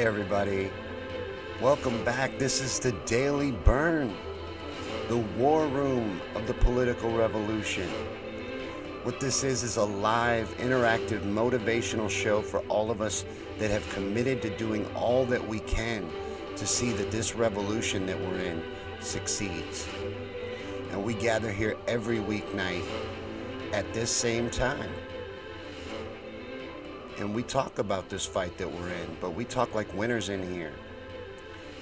Hey everybody, welcome back. This is the Daily Bern, the war room of the political revolution. What this is a live, interactive, motivational show for all of us that have committed to doing all that we can to see that this revolution that we're in succeeds. And we gather here every weeknight at this same time. And we talk about this fight that we're in, but we talk like winners in here.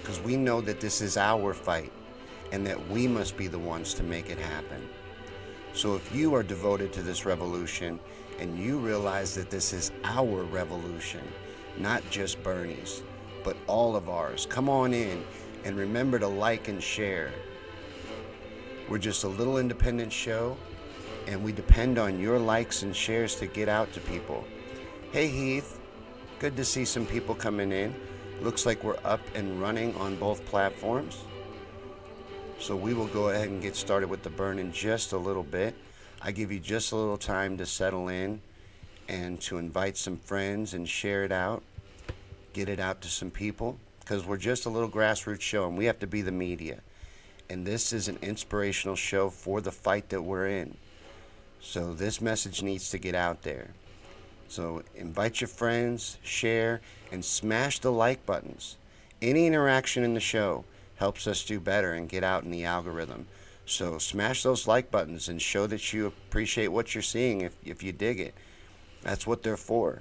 Because we know that this is our fight and that we must be the ones to make it happen. So if you are devoted to this revolution and you realize that this is our revolution, not just Bernie's, but all of ours, come on in and remember to like and share. We're just a little independent show and we depend on your likes and shares to get out to people. Hey Heath, good to see some people coming in. Looks like we're up and running on both platforms. So we will go ahead and get started with the burn in just a little bit. I give you just a little time to settle in and to invite some friends and share it out. Get it out to some people because we're just a little grassroots show and we have to be the media. And this is an inspirational show for the fight that we're in. So this message needs to get out there. So invite your friends, share, and smash the like buttons. Any interaction in the show helps us do better and get out in the algorithm. So smash those like buttons and show that you appreciate what you're seeing if you dig it. That's what they're for.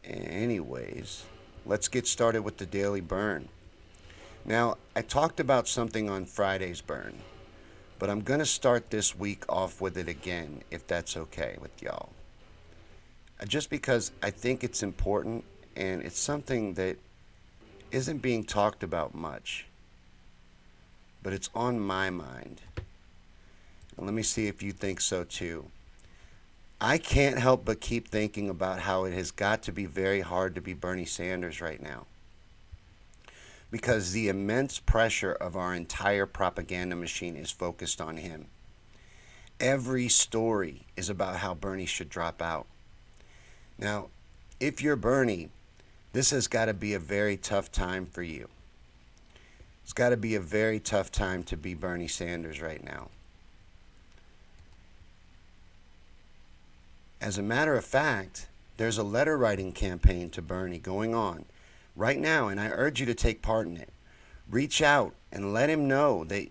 Anyways, let's get started with the Daily Burn. Now, I talked about something on Friday's Burn, but I'm going to start this week off with it again, if that's okay with y'all. Just because I think it's important and it's something that isn't being talked about much, but it's on my mind. And let me see if you think so too. I can't help but keep thinking about how it has got to be very hard to be Bernie Sanders right now. Because the immense pressure of our entire propaganda machine is focused on him. Every story is about how Bernie should drop out. Now, if you're Bernie, this has got to be a very tough time for you. It's got to be a very tough time to be Bernie Sanders right now. As a matter of fact, there's a letter writing campaign to Bernie going on right now, and I urge you to take part in it. Reach out and let him know that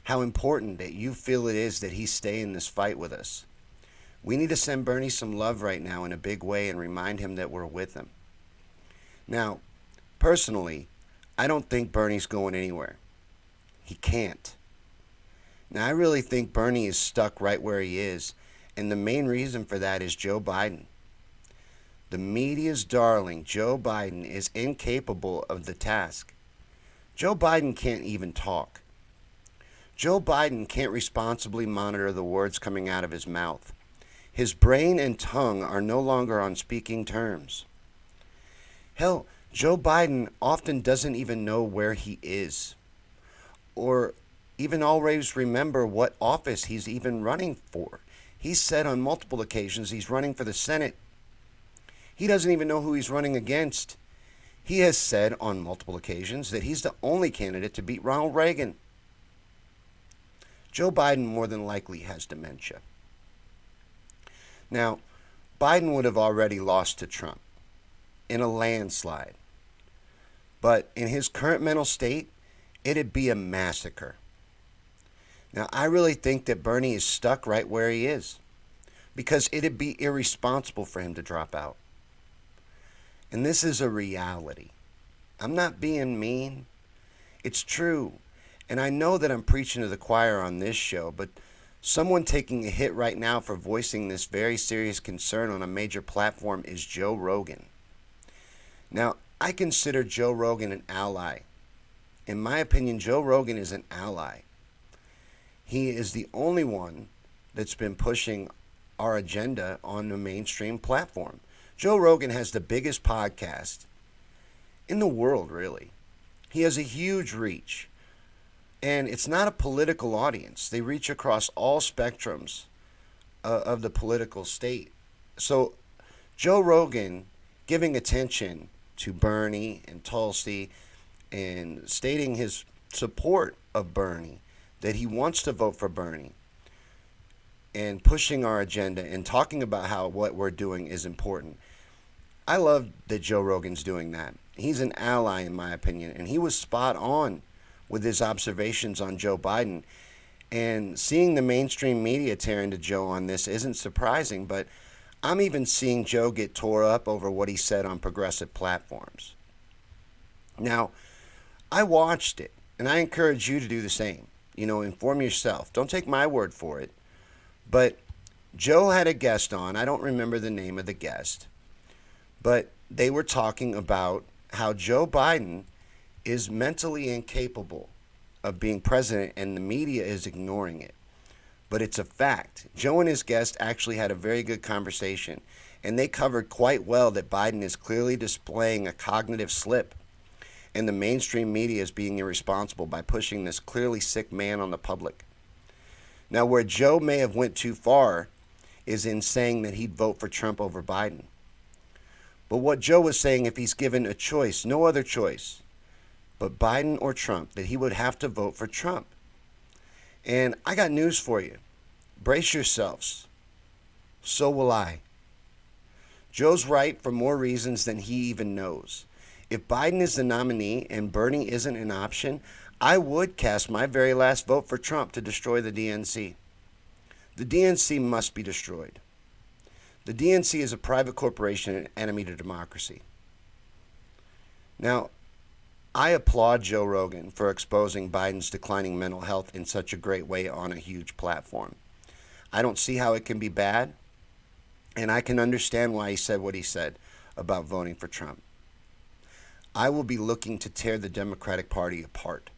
how important that you feel it is that he stay in this fight with us. We need to send Bernie some love right now in a big way and remind him that we're with him. Now, personally, I don't think Bernie's going anywhere. He can't. Now, I really think Bernie is stuck right where he is, and the main reason for that is Joe Biden. The media's darling, Joe Biden, is incapable of the task. Joe Biden can't even talk. Joe Biden can't responsibly monitor the words coming out of his mouth. His brain and tongue are no longer on speaking terms. Hell, Joe Biden often doesn't even know where he is, or even always remember what office he's even running for. He's said on multiple occasions he's running for the Senate. He doesn't even know who he's running against. He has said on multiple occasions that he's the only candidate to beat Ronald Reagan. Joe Biden more than likely has dementia. Now, Biden would have already lost to Trump in a landslide. But in his current mental state, it'd be a massacre. Now, I really think that Bernie is stuck right where he is because it'd be irresponsible for him to drop out. And this is a reality. I'm not being mean. It's true. And I know that I'm preaching to the choir on this show, but someone taking a hit right now for voicing this very serious concern on a major platform is Joe Rogan. Now, I consider Joe Rogan an ally. In my opinion, Joe Rogan is an ally. He is the only one that's been pushing our agenda on the mainstream platform. Joe Rogan has the biggest podcast in the world, really. He has a huge reach. And it's not a political audience. They reach across all spectrums of the political state. So Joe Rogan giving attention to Bernie and Tulsi and stating his support of Bernie, that he wants to vote for Bernie, and pushing our agenda and talking about how what we're doing is important. I love that Joe Rogan's doing that. He's an ally, in my opinion, and he was spot on with his observations on Joe Biden. And seeing the mainstream media tear into Joe on this isn't surprising, but I'm even seeing Joe get tore up over what he said on progressive platforms. Now, I watched it, and I encourage you to do the same. Inform yourself. Don't take my word for it. But Joe had a guest on. I don't remember the name of the guest. But they were talking about how Joe Biden is mentally incapable of being president, and the media is ignoring it. But it's a fact. Joe and his guest actually had a very good conversation, and they covered quite well that Biden is clearly displaying a cognitive slip, and the mainstream media is being irresponsible by pushing this clearly sick man on the public. Now, where Joe may have went too far is in saying that he'd vote for Trump over Biden. But what Joe was saying, if he's given a choice, no other choice, but Biden or Trump, that he would have to vote for Trump. And I got news for you. Brace yourselves. So will I. Joe's right for more reasons than he even knows. If Biden is the nominee and Bernie isn't an option, I would cast my very last vote for Trump to destroy the DNC. The DNC must be destroyed. The DNC is a private corporation and enemy to democracy. Now, I applaud Joe Rogan for exposing Biden's declining mental health in such a great way on a huge platform. I don't see how it can be bad, and I can understand why he said what he said about voting for Trump. I will be looking to tear the Democratic Party apart.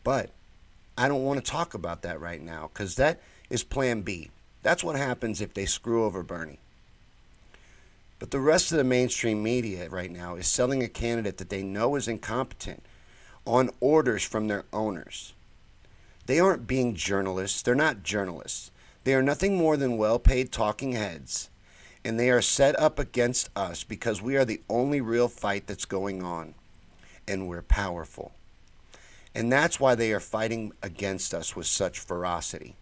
But I don't want to talk about that right now, because that is plan B. That's what happens if they screw over Bernie. But the rest of the mainstream media right now is selling a candidate that they know is incompetent on orders from their owners. They aren't being journalists. They're not journalists. They are nothing more than well-paid talking heads. And they are set up against us because we are the only real fight that's going on. And we're powerful. And that's why they are fighting against us with such ferocity.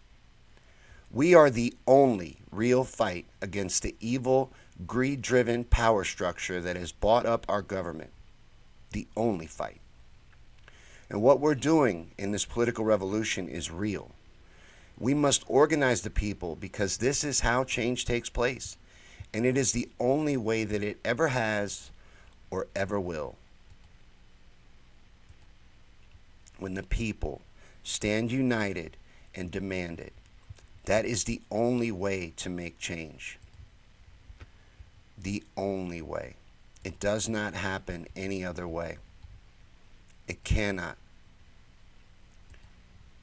We are the only real fight against the evil, greed-driven power structure that has bought up our government. The only fight. And what we're doing in this political revolution is real. We must organize the people because this is how change takes place. And it is the only way that it ever has or ever will. When the people stand united and demand it, that is the only way to make change. The only way. It does not happen any other way. It cannot.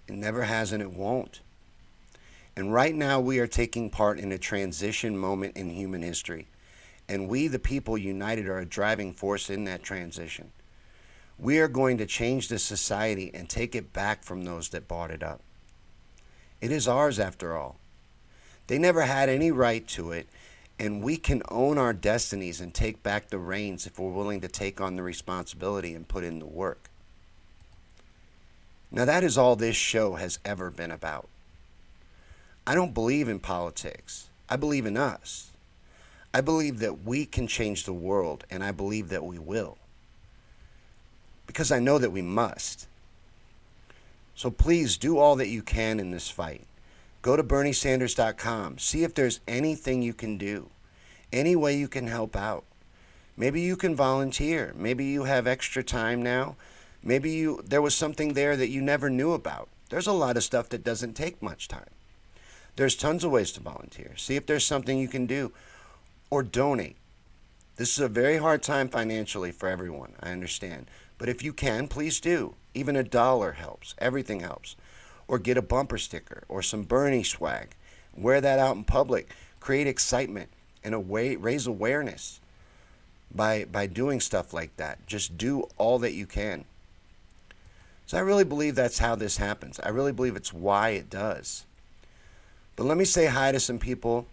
It never has and it won't. And right now we are taking part in a transition moment in human history. And we, the people united, are a driving force in that transition. We are going to change this society and take it back from those that bought it up. It is ours after all. They never had any right to it, and we can own our destinies and take back the reins if we're willing to take on the responsibility and put in the work. Now that is all this show has ever been about. I don't believe in politics. I believe in us. I believe that we can change the world, and I believe that we will. Because I know that we must. So please do all that you can in this fight. Go to BernieSanders.com. See if there's anything you can do. Any way you can help out. Maybe you can volunteer. Maybe you have extra time now. Maybe there was something there that you never knew about. There's a lot of stuff that doesn't take much time. There's tons of ways to volunteer. See if there's something you can do. Or donate. This is a very hard time financially for everyone. I understand. But if you can, please do. Even $1 helps. Everything helps. Or get a bumper sticker or some Bernie swag. Wear that out in public. Create excitement and raise awareness by doing stuff like that. Just do all that you can. So I really believe that's how this happens. I really believe it's why it does. But let me say hi to some people.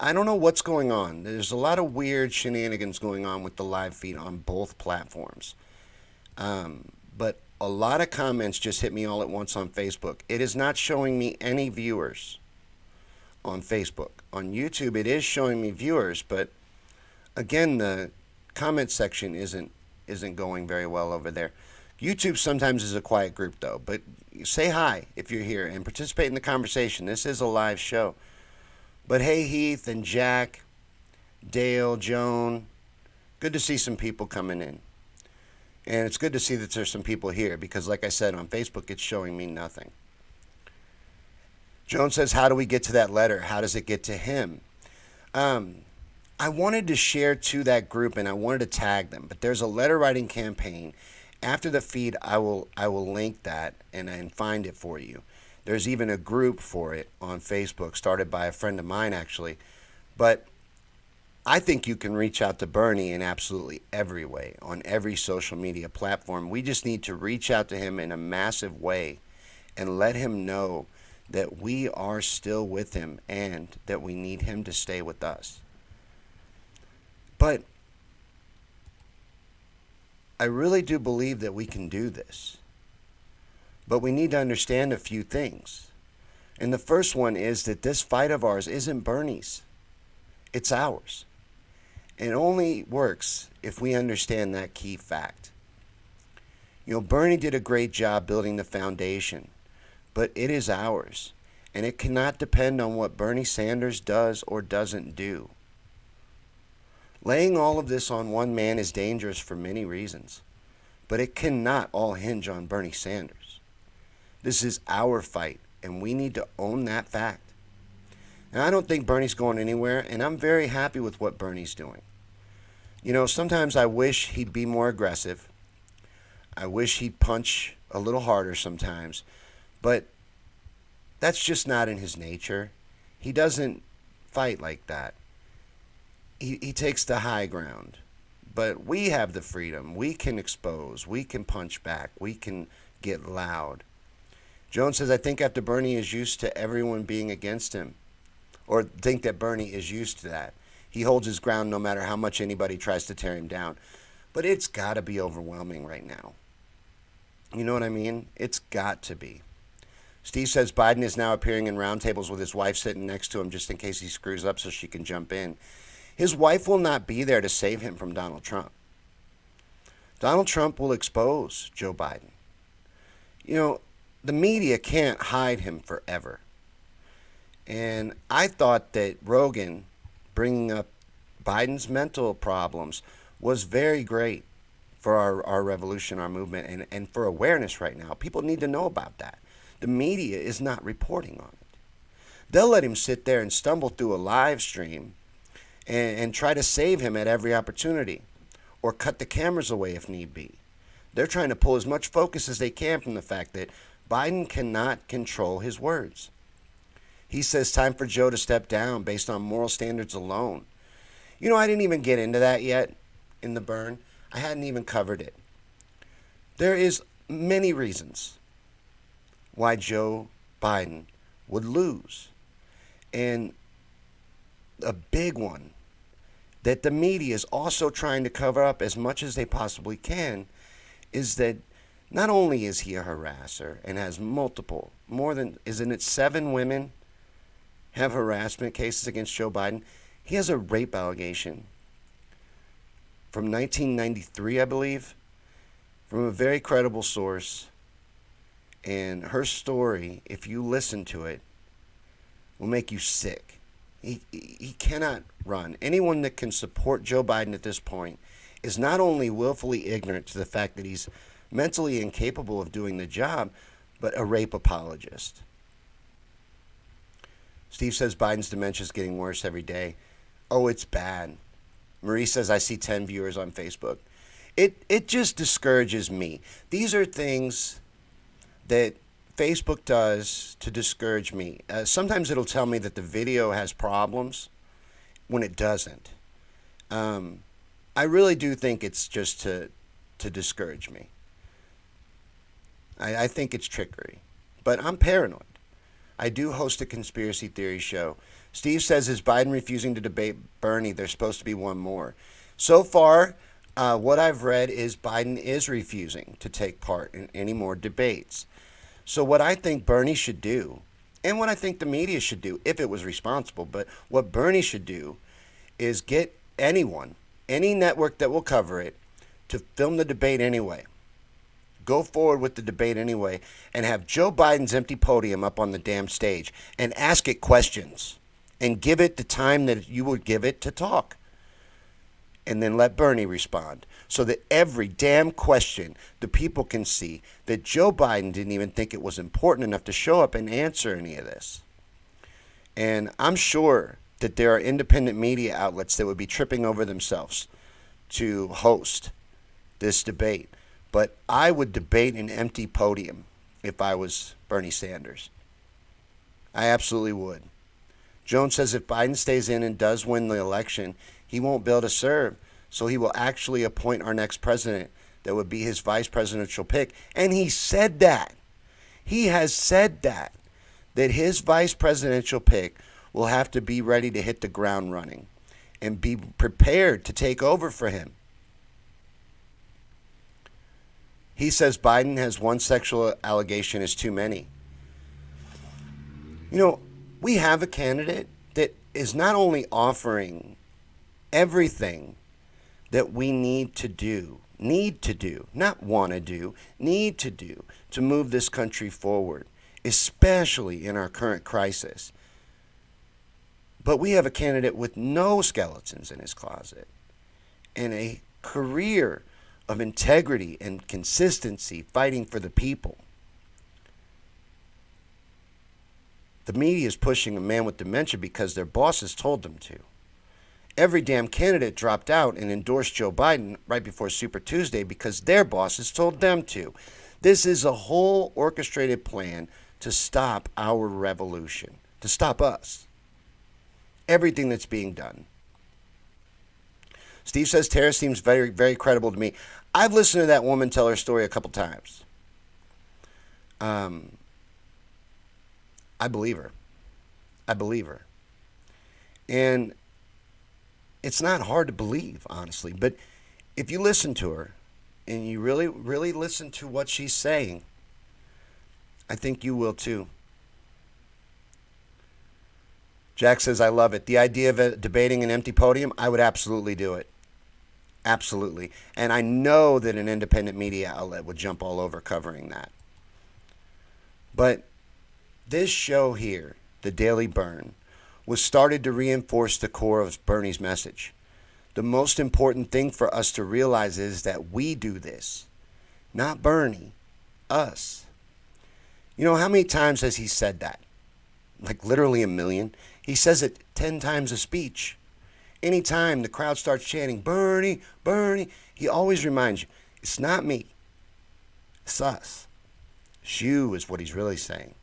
I don't know what's going on. There's a lot of weird shenanigans going on with the live feed on both platforms. But a lot of comments just hit me all at once on Facebook. It is not showing me any viewers on Facebook. On YouTube, it is showing me viewers, but again, the comment section isn't going very well over there. YouTube sometimes is a quiet group though, but say hi if you're here and participate in the conversation. This is a live show. But hey, Heath and Jack, Dale, Joan, good to see some people coming in. And it's good to see that there's some people here because, like I said, on Facebook, it's showing me nothing. Joan says, how do we get to that letter? How does it get to him? I wanted to share to that group and I wanted to tag them, but there's a letter writing campaign. After the feed, I will link that and find it for you. There's even a group for it on Facebook started by a friend of mine, actually. But I think you can reach out to Bernie in absolutely every way, on every social media platform. We just need to reach out to him in a massive way and let him know that we are still with him and that we need him to stay with us. But I really do believe that we can do this. But we need to understand a few things. And the first one is that this fight of ours isn't Bernie's. It's ours. And it only works if we understand that key fact. You know, Bernie did a great job building the foundation, but it is ours. And it cannot depend on what Bernie Sanders does or doesn't do. Laying all of this on one man is dangerous for many reasons, but it cannot all hinge on Bernie Sanders. This is our fight, and we need to own that fact. And I don't think Bernie's going anywhere, and I'm very happy with what Bernie's doing. You know, sometimes I wish he'd be more aggressive. I wish he'd punch a little harder sometimes, but that's just not in his nature. He doesn't fight like that. He takes the high ground. But we have the freedom. We can expose. We can punch back. We can get loud. Jones says, I think after Bernie is used to everyone being against him, or think that Bernie is used to that. He holds his ground no matter how much anybody tries to tear him down. But it's got to be overwhelming right now. You know what I mean? It's got to be. Steve says Biden is now appearing in roundtables with his wife sitting next to him just in case he screws up so she can jump in. His wife will not be there to save him from Donald Trump. Donald Trump will expose Joe Biden. You know, the media can't hide him forever. And I thought that Rogan bringing up Biden's mental problems was very great for our revolution, our movement, and for awareness right now. People need to know about that. The media is not reporting on it. They'll let him sit there and stumble through a live stream and try to save him at every opportunity or cut the cameras away if need be. They're trying to pull as much focus as they can from the fact that Biden cannot control his words. He says time for Joe to step down based on moral standards alone. You know, I didn't even get into that yet in the Bern. I hadn't even covered it. There is many reasons why Joe Biden would lose. And a big one that the media is also trying to cover up as much as they possibly can is that not only is he a harasser and has multiple, more than, isn't it 7 women have harassment cases against Joe Biden? He has a rape allegation from 1993, I believe, from a very credible source. And her story, if you listen to it, will make you sick. He cannot run. Anyone that can support Joe Biden at this point is not only willfully ignorant to the fact that he's mentally incapable of doing the job, but a rape apologist. Steve says Biden's dementia is getting worse every day. Oh, it's bad. Marie says, I see 10 viewers on Facebook. It just discourages me. These are things that Facebook does to discourage me. Sometimes it'll tell me that the video has problems when it doesn't. I really do think it's just to discourage me. I think it's trickery. But I'm paranoid. I do host a conspiracy theory show. Steve says, is Biden refusing to debate Bernie? There's supposed to be one more. So far, what I've read is Biden is refusing to take part in any more debates. So what I think Bernie should do, and what I think the media should do, if it was responsible, but what Bernie should do is get anyone, any network that will cover it, to film the debate anyway. Go forward with the debate anyway and have Joe Biden's empty podium up on the damn stage and ask it questions and give it the time that you would give it to talk. And then let Bernie respond so that every damn question the people can see that Joe Biden didn't even think it was important enough to show up and answer any of this. And I'm sure that there are independent media outlets that would be tripping over themselves to host this debate. But I would debate an empty podium if I was Bernie Sanders. I absolutely would. Jones says if Biden stays in and does win the election, he won't be able to serve. So he will actually appoint our next president that would be his vice presidential pick. And he said that. He has said that his vice presidential pick will have to be ready to hit the ground running and be prepared to take over for him. He says Biden has one sexual allegation is too many. You know, we have a candidate that is not only offering everything that we need to do, not want to do, need to do to move this country forward, especially in our current crisis. But we have a candidate with no skeletons in his closet and a career of integrity and consistency fighting for the people. The media is pushing a man with dementia because their bosses told them to. Every damn candidate dropped out and endorsed Joe Biden right before Super Tuesday because their bosses told them to. This is a whole orchestrated plan to stop our revolution, to stop us. Everything that's being done. Steve says Tara seems very, very credible to me. I've listened to that woman tell her story a couple times. I believe her. And it's not hard to believe, honestly. But if you listen to her and you really, really listen to what she's saying, I think you will too. Jack says, I love it. The idea of debating an empty podium, I would absolutely do it. Absolutely. And I know that an independent media outlet would jump all over covering that. But this show here, the Daily Bern, was started to reinforce the core of Bernie's message. The most important thing for us to realize is that we do this. Not Bernie. Us. You know, how many times has he said that? Like literally 1 million. He says it 10 times a speech. Anytime the crowd starts chanting, Bernie, Bernie, he always reminds you, it's not me. It's us. It's you is what he's really saying.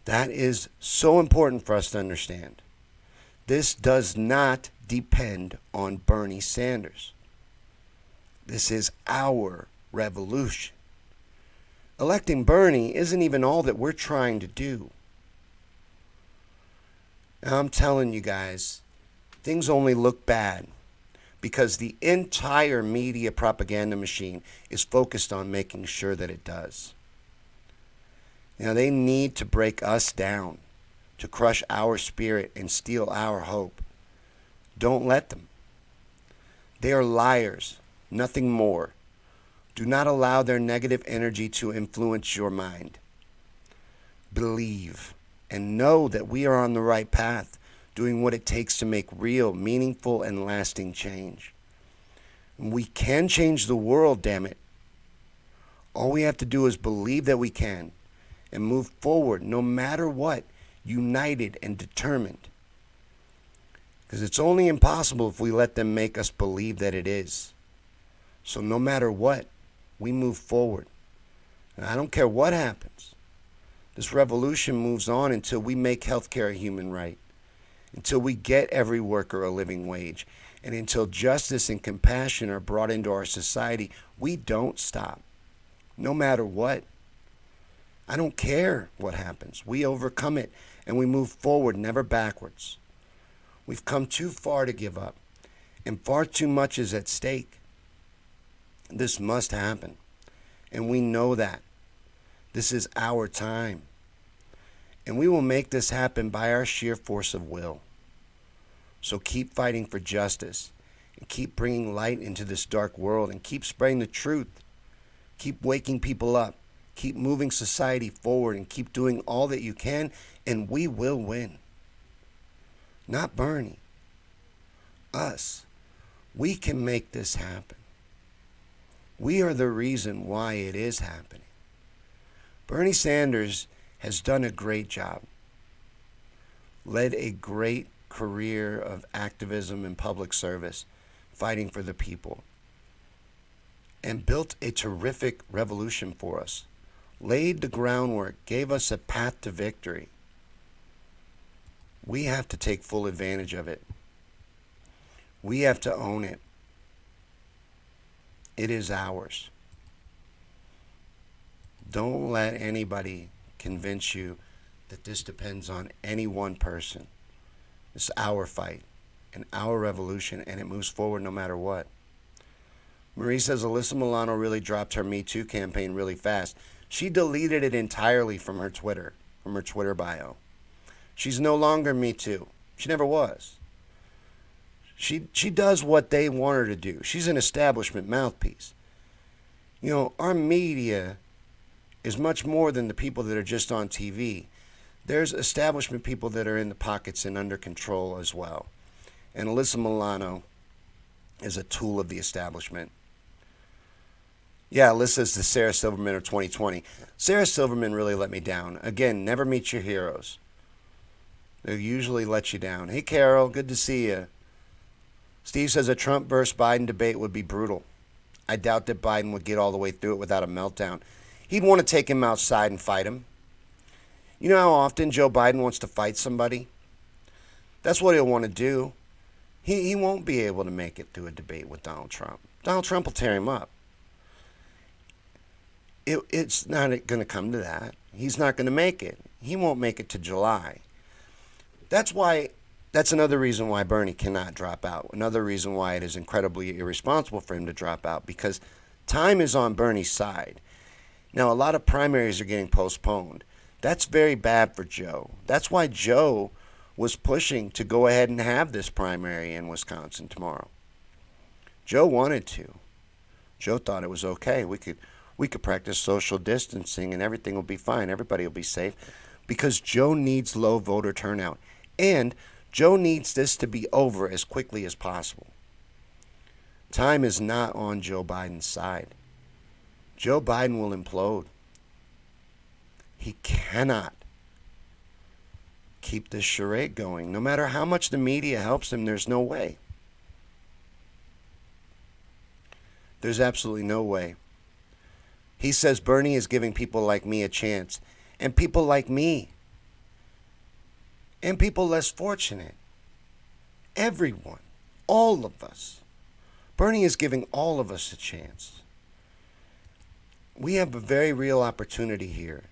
That is so important for us to understand. This does not depend on Bernie Sanders. This is our revolution. Electing Bernie isn't even all that we're trying to do. Now, I'm telling you guys, things only look bad because the entire media propaganda machine is focused on making sure that it does. You know, they need to break us down, to crush our spirit and steal our hope. Don't let them. They are liars, nothing more. Do not allow their negative energy to influence your mind. Believe and know that we are on the right path, doing what it takes to make real, meaningful, and lasting change. We can change the world, damn it. All we have to do is believe that we can and move forward no matter what, united and determined. Because it's only impossible if we let them make us believe that it is. So no matter what, we move forward. And I don't care what happens. This revolution moves on until we make healthcare a human right, until we get every worker a living wage, and until justice and compassion are brought into our society. We don't stop, no matter what. I don't care what happens. We overcome it, and we move forward, never backwards. We've come too far to give up, and far too much is at stake. This must happen, and we know that. This is our time, and we will make this happen by our sheer force of will. So keep fighting for justice, and keep bringing light into this dark world, and keep spreading the truth. Keep waking people up. Keep moving society forward, and keep doing all that you can, and we will win. Not Bernie. Us. We can make this happen. We are the reason why it is happening. Bernie Sanders has done a great job, led a great career of activism and public service, fighting for the people, and built a terrific revolution for us, laid the groundwork, gave us a path to victory. We have to take full advantage of it. We have to own it. It is ours. Don't let anybody convince you that this depends on any one person. It's our fight and our revolution, and it moves forward no matter what. Marie says Alyssa Milano really dropped her Me Too campaign really fast. She deleted it entirely from her Twitter bio. She's no longer Me Too. She never was. She does what they want her to do. She's an establishment mouthpiece. You know, our media is much more than the people that are just on TV. There's establishment people that are in the pockets and under control as well. And Alyssa Milano is a tool of the establishment. Yeah, Alyssa's the Sarah Silverman of 2020. Sarah Silverman really let me down. Again, never meet your heroes. They usually let you down. Hey, Carol, good to see you. Steve says a Trump versus Biden debate would be brutal. I doubt that Biden would get all the way through it without a meltdown. He'd want to take him outside and fight him. You know how often Joe Biden wants to fight somebody? That's what he'll want to do. He won't be able to make it through a debate with Donald Trump. Donald Trump will tear him up. It's not going to come to that. He's not going to make it. He won't make it to July. That's another reason why Bernie cannot drop out. Another reason why it is incredibly irresponsible for him to drop out, because time is on Bernie's side. Now, a lot of primaries are getting postponed. That's very bad for Joe. That's why Joe was pushing to go ahead and have this primary in Wisconsin tomorrow. Joe wanted to. Joe thought it was okay. We could practice social distancing and everything will be fine. Everybody will be safe, because Joe needs low voter turnout. And Joe needs this to be over as quickly as possible. Time is not on Joe Biden's side. Joe Biden will implode. He cannot keep this charade going. No matter how much the media helps him, there's no way. There's absolutely no way. He says Bernie is giving people like me a chance, and people like me, and people less fortunate. Everyone, all of us. Bernie is giving all of us a chance. We have a very real opportunity here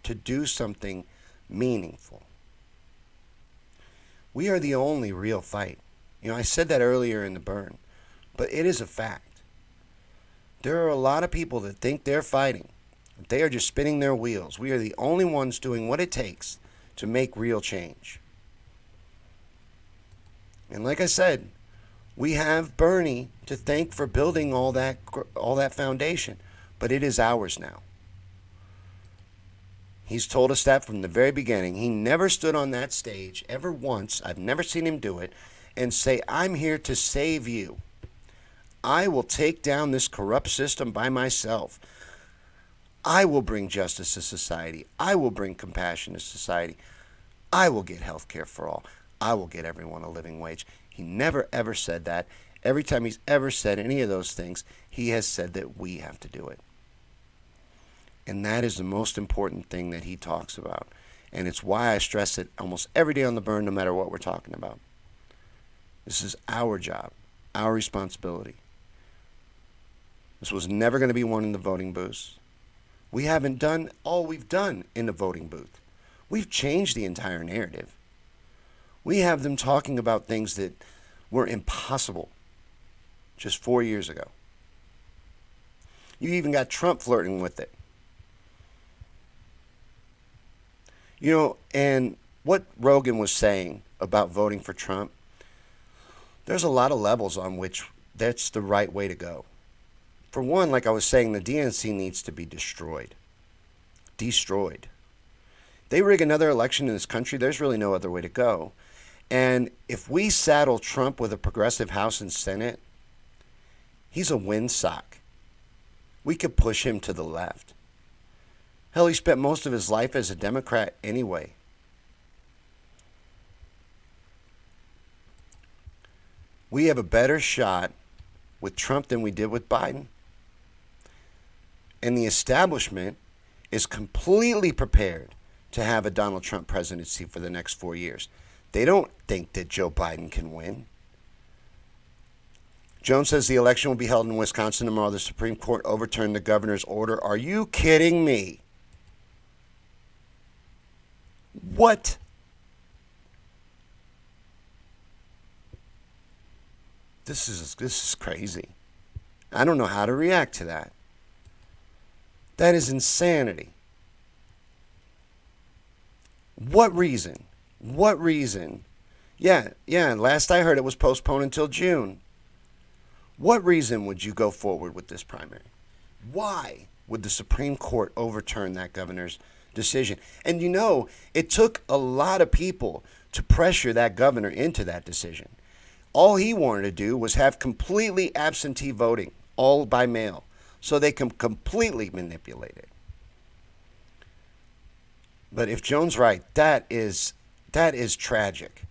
to do something meaningful. We are the only real fight. You know, I said that earlier in the Bern, but it is a fact. There are a lot of people that think they're fighting. They are just spinning their wheels. We are the only ones doing what it takes to make real change. And like I said, we have Bernie to thank for building all that foundation, but it is ours now. He's told us that from the very beginning. He never stood on that stage ever once. I've never seen him do it and say, I'm here to save you. I will take down this corrupt system by myself. I will bring justice to society. I will bring compassion to society. I will get health care for all. I will get everyone a living wage. He never, ever said that. Every time he's ever said any of those things, he has said that we have to do it. And that is the most important thing that he talks about. And it's why I stress it almost every day on the Bern, no matter what we're talking about. This is our job, our responsibility. This was never going to be won in the voting booths. We haven't done all we've done in the voting booth. We've changed the entire narrative. We have them talking about things that were impossible just 4 years ago. You even got Trump flirting with it. And what Rogan was saying about voting for Trump, there's a lot of levels on which that's the right way to go. For one, like I was saying, the DNC needs to be destroyed. Destroyed. They rig another election in this country, there's really no other way to go. And if we saddle Trump with a progressive House and Senate, he's a windsock. We could push him to the left. Hell, he spent most of his life as a Democrat anyway. We have a better shot with Trump than we did with Biden. And the establishment is completely prepared to have a Donald Trump presidency for the next 4 years. They don't think that Joe Biden can win. Jones says the election will be held in Wisconsin tomorrow. The Supreme Court overturned the governor's order. Are you kidding me? What? This is crazy. I don't know how to react to that. That is insanity. What reason? What reason? Yeah, last I heard it was postponed until June. What reason would you go forward with this primary? Why would the Supreme Court overturn that governor's decision? And it took a lot of people to pressure that governor into that decision. All he wanted to do was have completely absentee voting, all by mail, so they can completely manipulate it. But if Jones right, that is tragic.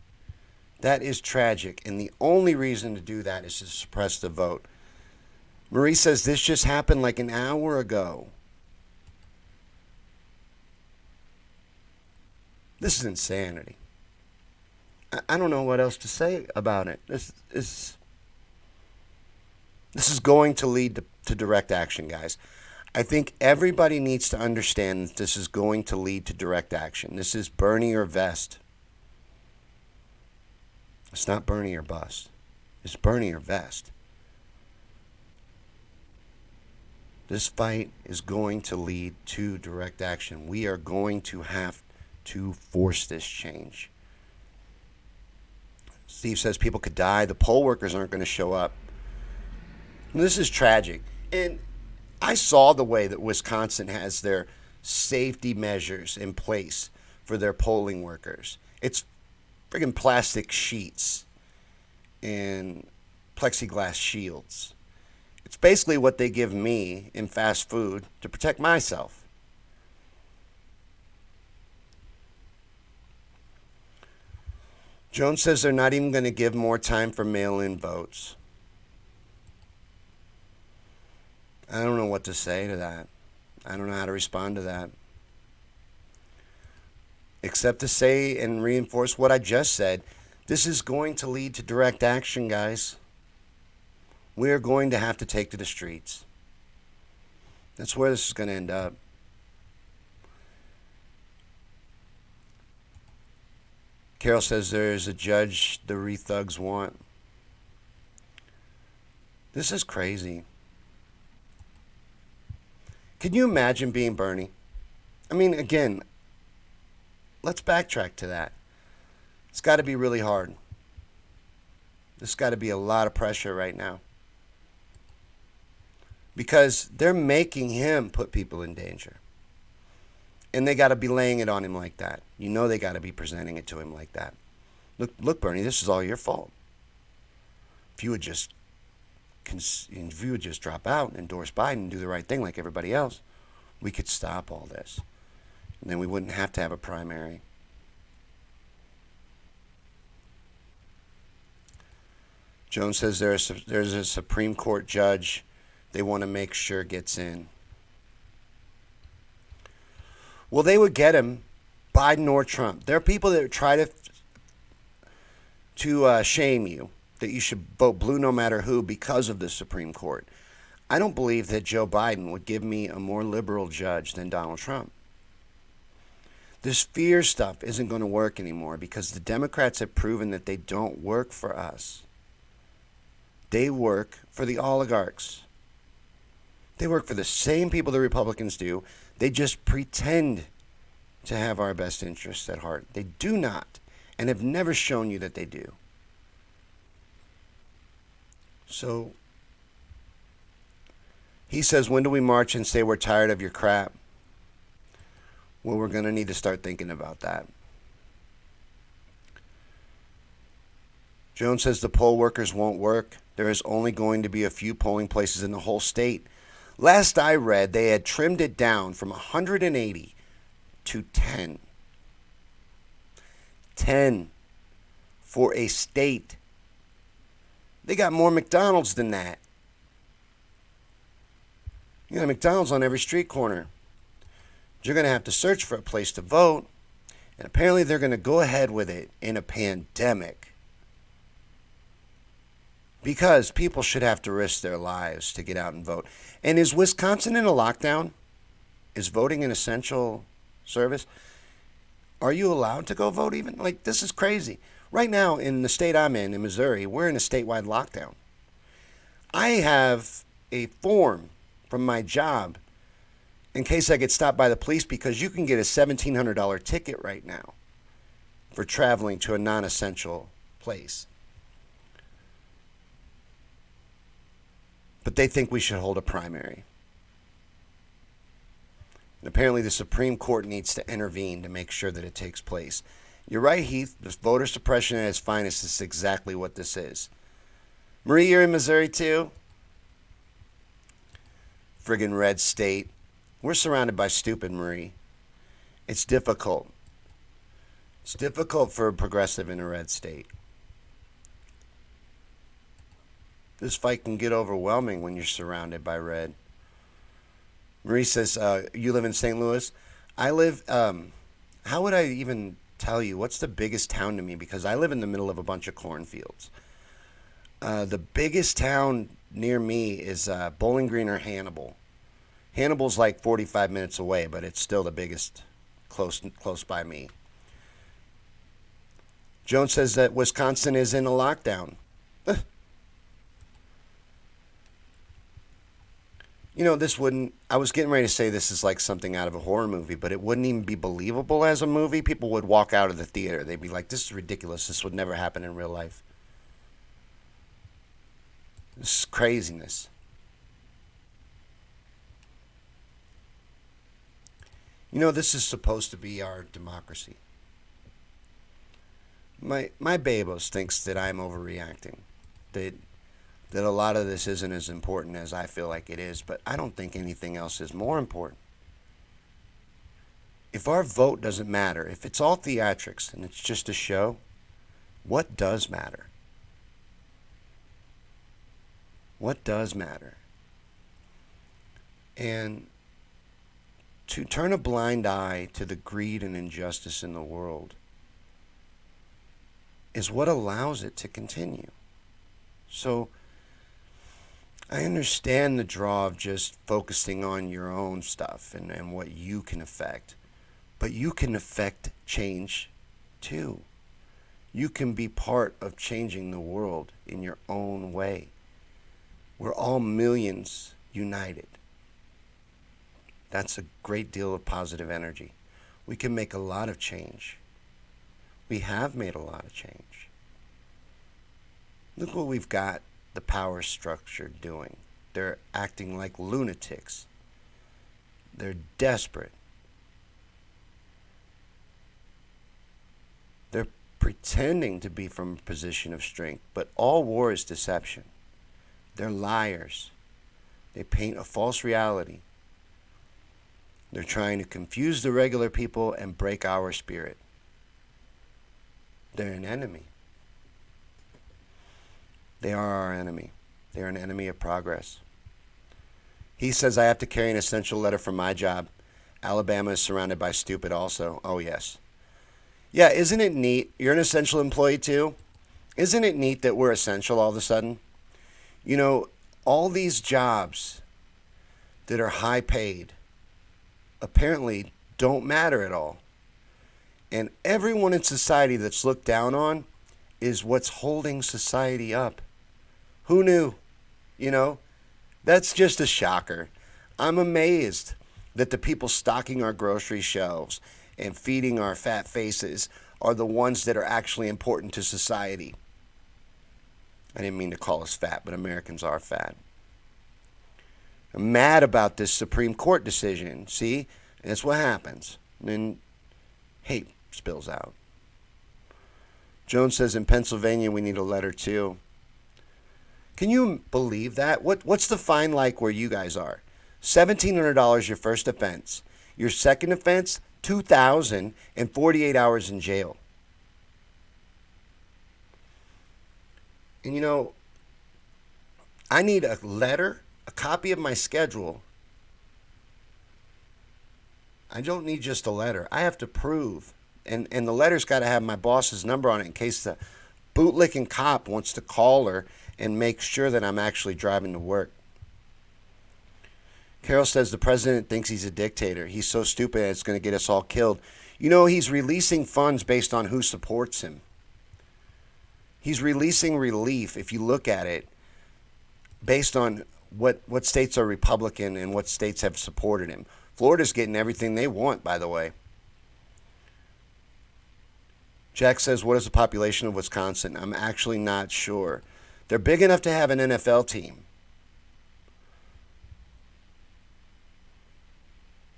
That is tragic. And the only reason to do that is to suppress the vote. Marie says this just happened like an hour ago. This is insanity. I don't know what else to say about it. This is going to lead to direct action, guys. I think everybody needs to understand that this is going to lead to direct action. This is Bernie or vest. It's not Bernie or bust. It's Bernie or vest. This fight is going to lead to direct action. We are going to have to force this change. Steve says people could die. The poll workers aren't going to show up. And this is tragic. And I saw the way that Wisconsin has their safety measures in place for their polling workers. It's friggin' plastic sheets and plexiglass shields. It's basically what they give me in fast food to protect myself. Jones says they're not even going to give more time for mail-in votes. I don't know what to say to that. I don't know how to respond to that. Except to say and reinforce what I just said. This is going to lead to direct action, guys. We are going to have to take to the streets. That's where this is going to end up. Carol says there's a judge the re-thugs want. This is crazy. Can you imagine being Bernie? I mean, again, let's backtrack to that. It's got to be really hard. There's got to be a lot of pressure right now. Because they're making him put people in danger. And they got to be laying it on him like that. They got to be presenting it to him like that. Look, Bernie, this is all your fault. If you would just drop out and endorse Biden and do the right thing like everybody else, we could stop all this. And then we wouldn't have to have a primary. Jones says there's a Supreme Court judge they want to make sure gets in. Well, they would get him, Biden or Trump. There are people that try to shame you, that you should vote blue no matter who because of the Supreme Court. I don't believe that Joe Biden would give me a more liberal judge than Donald Trump. This fear stuff isn't going to work anymore because the Democrats have proven that they don't work for us. They work for the oligarchs. They work for the same people the Republicans do. They just pretend to have our best interests at heart. They do not, and have never shown you that they do. So, he says, when do we march and say we're tired of your crap? Well, we're going to need to start thinking about that. Jones says the poll workers won't work. There is only going to be a few polling places in the whole state. Last I read, they had trimmed it down from 180 to 10. 10 for a state. They got more McDonald's than that. You got McDonald's on every street corner. You're going to have to search for a place to vote. And apparently they're going to go ahead with it in a pandemic. Because people should have to risk their lives to get out and vote. And is Wisconsin in a lockdown? Is voting an essential service? Are you allowed to go vote even? Like, this is crazy. Right now, in the state I'm in Missouri, we're in a statewide lockdown. I have a form from my job in case I get stopped by the police because you can get a $1,700 ticket right now for traveling to a non-essential place. But they think we should hold a primary. And apparently the Supreme Court needs to intervene to make sure that it takes place. You're right, Heath. This voter suppression at its finest is exactly what this is. Marie, you're in Missouri too? Friggin' red state. We're surrounded by stupid, Marie. It's difficult. It's difficult for a progressive in a red state. This fight can get overwhelming when you're surrounded by red. Marie says, you live in St. Louis? I live, how would I even tell you? What's the biggest town to me? Because I live in the middle of a bunch of cornfields. The biggest town near me is Bowling Green or Hannibal. Hannibal's like 45 minutes away, but it's still the biggest close by me. Jones says that Wisconsin is in a lockdown. You know, this wouldn't, I was getting ready to say this is like something out of a horror movie, but it wouldn't even be believable as a movie. People would walk out of the theater. They'd be like, this is ridiculous. This would never happen in real life. This is craziness. You know, this is supposed to be our democracy. My babos thinks that I'm overreacting. That a lot of this isn't as important as I feel like it is, but I don't think anything else is more important. If our vote doesn't matter, if it's all theatrics and it's just a show, what does matter? What does matter? And to turn a blind eye to the greed and injustice in the world is what allows it to continue. So I understand the draw of just focusing on your own stuff and what you can affect. But you can affect change too. You can be part of changing the world in your own way. We're all millions united. That's a great deal of positive energy. We can make a lot of change. We have made a lot of change. Look what we've got the power structure doing. They're acting like lunatics. They're desperate. They're pretending to be from a position of strength, but all war is deception. They're liars. They paint a false reality. They're trying to confuse the regular people and break our spirit. They're an enemy. They are our enemy. They're an enemy of progress. He says I have to carry an essential letter for my job. Alabama is surrounded by stupid also. Oh, yes. Yeah, isn't it neat? You're an essential employee too? Isn't it neat that we're essential all of a sudden? You know, all these jobs that are high paid apparently don't matter at all. And everyone in society that's looked down on is what's holding society up. Who knew? You know, that's just a shocker. I'm amazed that the people stocking our grocery shelves and feeding our fat faces are the ones that are actually important to society. I didn't mean to call us fat, but Americans are fat. I'm mad about this Supreme Court decision. See? That's what happens. And then hate spills out. Jones says in Pennsylvania we need a letter too. Can you believe that? What's the fine like where you guys are? $1,700 your first offense. Your second offense, $2,000 and 48 hours in jail. And you know, I need a letter, a copy of my schedule. I don't need just a letter. I have to prove. And the letter's got to have my boss's number on it in case the bootlicking cop wants to call her and make sure that I'm actually driving to work. Carol says the president thinks he's a dictator. He's so stupid it's going to get us all killed. You know, he's releasing funds based on who supports him. He's releasing relief, if you look at it, based on what states are Republican and what states have supported him. Florida's getting everything they want, by the way. Jack says, what is the population of Wisconsin? I'm actually not sure. They're big enough to have an NFL team.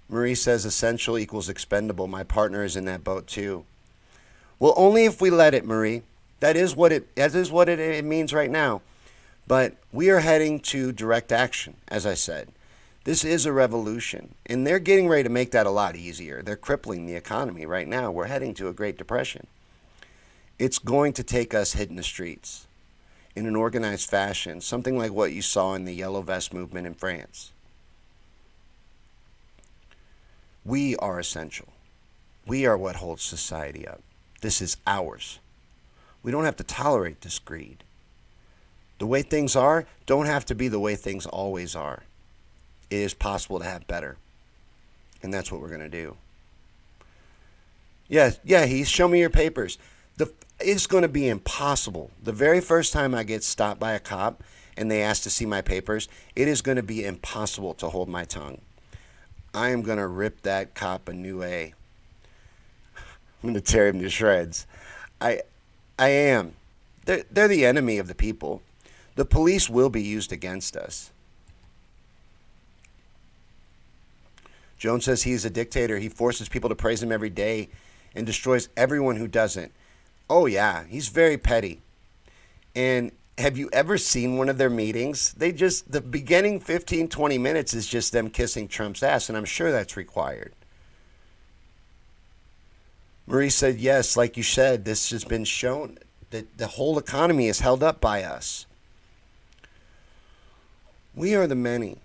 Marie says, essential equals expendable. My partner is in that boat too. Well, only if we let it, Marie. That is what it means right now. But we are heading to direct action, as I said. This is a revolution, and they're getting ready to make that a lot easier. They're crippling the economy right now. We're heading to a Great Depression. It's going to take us hitting the streets in an organized fashion, something like what you saw in the Yellow Vest movement in France. We are essential. We are what holds society up. This is ours. We don't have to tolerate this greed. The way things are don't have to be the way things always are. It is possible to have better. And that's what we're going to do. Yeah, show me your papers. It's going to be impossible. The very first time I get stopped by a cop and they ask to see my papers, it is going to be impossible to hold my tongue. I am going to rip that cop a new A. I'm going to tear him to shreds. I am. They're the enemy of the people. The police will be used against us. Jones says he is a dictator. He forces people to praise him every day and destroys everyone who doesn't. Oh, yeah, he's very petty. And have you ever seen one of their meetings? The beginning 15, 20 minutes is just them kissing Trump's ass, and I'm sure that's required. Marie said, yes, like you said, this has been shown that the whole economy is held up by us. We are the many.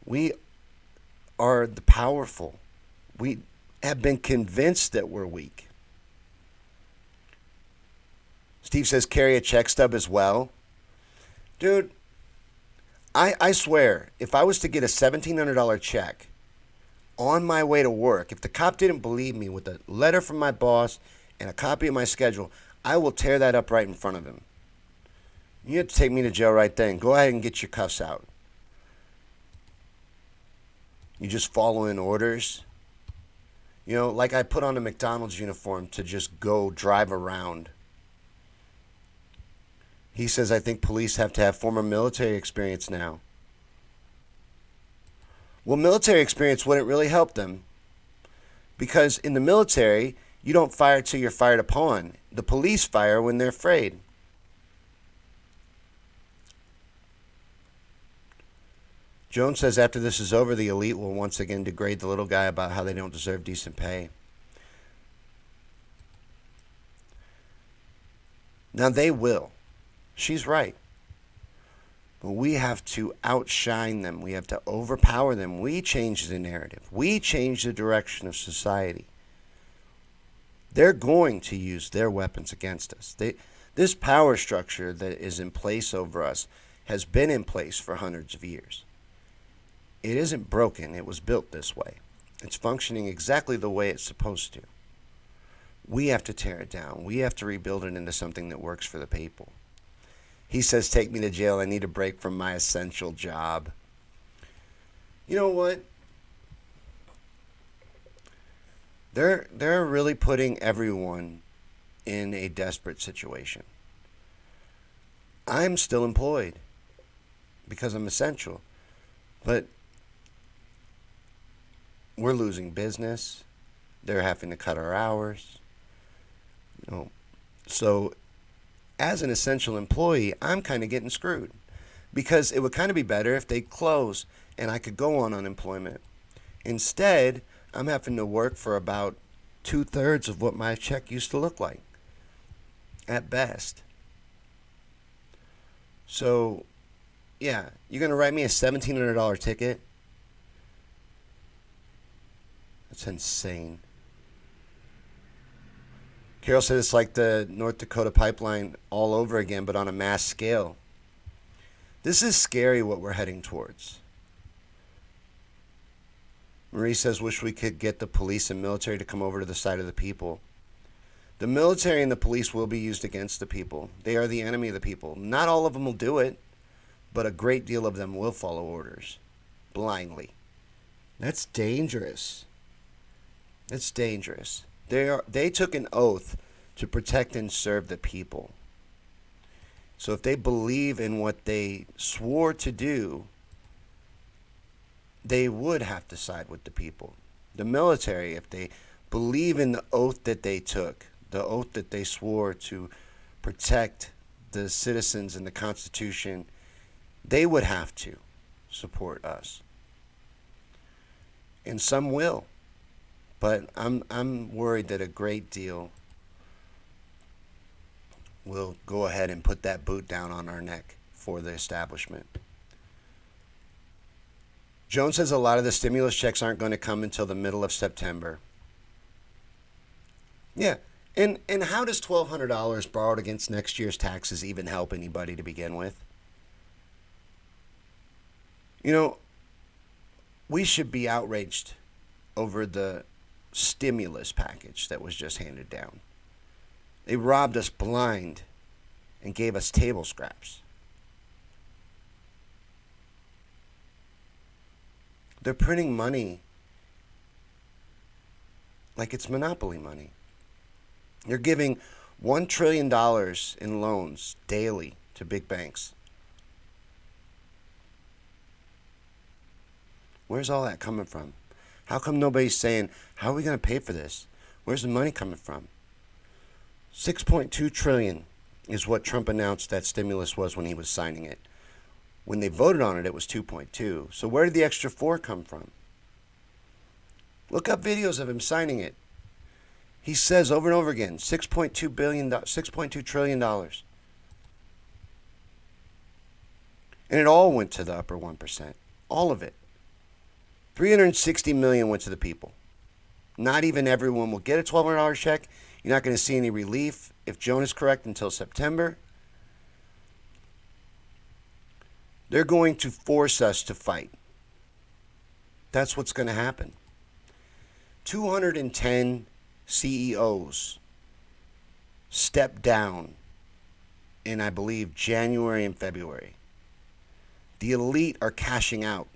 We are the powerful. We have been convinced that we're weak. Steve says, carry a check stub as well. Dude, I swear, if I was to get a $1,700 check on my way to work, if the cop didn't believe me with a letter from my boss and a copy of my schedule, I will tear that up right in front of him. You have to take me to jail right then. Go ahead and get your cuffs out. You just following orders. You know, like I put on a McDonald's uniform to just go drive around. He says, I think police have to have former military experience now. Well, military experience wouldn't really help them. Because in the military, you don't fire till you're fired upon. The police fire when they're afraid. Jones says after this is over, the elite will once again degrade the little guy about how they don't deserve decent pay. Now they will. She's right. But we have to outshine them. We have to overpower them. We change the narrative. We change the direction of society. They're going to use their weapons against us. This power structure that is in place over us has been in place for hundreds of years. It isn't broken. It was built this way. It's functioning exactly the way it's supposed to. We have to tear it down. We have to rebuild it into something that works for the people. He says, take me to jail. I need a break from my essential job. You know what? They're really putting everyone in a desperate situation. I'm still employed because I'm essential. But we're losing business. They're having to cut our hours. So as an essential employee, I'm kind of getting screwed because it would kind of be better if they close and I could go on unemployment. Instead, I'm having to work for about 2/3 of what my check used to look like at best. So, yeah, you're going to write me a $1,700 ticket? That's insane. Carol said it's like the North Dakota pipeline all over again, but on a mass scale. This is scary what we're heading towards. Marie says, wish we could get the police and military to come over to the side of the people. The military and the police will be used against the people. They are the enemy of the people. Not all of them will do it, but a great deal of them will follow orders blindly. That's dangerous. That's dangerous. They took an oath to protect and serve the people. So if they believe in what they swore to do, they would have to side with the people. The military, if they believe in the oath that they took, the oath that they swore to protect the citizens and the Constitution, they would have to support us. And some will. But I'm worried that a great deal will go ahead and put that boot down on our neck for the establishment. Joan says a lot of the stimulus checks aren't going to come until the middle of September. Yeah. And how does $1,200 borrowed against next year's taxes even help anybody to begin with? You know, we should be outraged over the stimulus package that was just handed down. They robbed us blind and gave us table scraps. They're printing money like it's monopoly money. They're giving $1 trillion in loans daily to big banks. Where's all that coming from? How come nobody's saying, how are we going to pay for this? Where's the money coming from? $6.2 trillion is what Trump announced that stimulus was when he was signing it. When they voted on it, it was 2.2. So where did the extra 4 come from? Look up videos of him signing it. He says over and over again, $6.2 trillion. And it all went to the upper 1%. All of it. $360 million went to the people. Not even everyone will get a $1,200 check. You're not going to see any relief, if Joan is correct, until September. They're going to force us to fight. That's what's going to happen. 210 CEOs stepped down in, I believe, January and February. The elite are cashing out.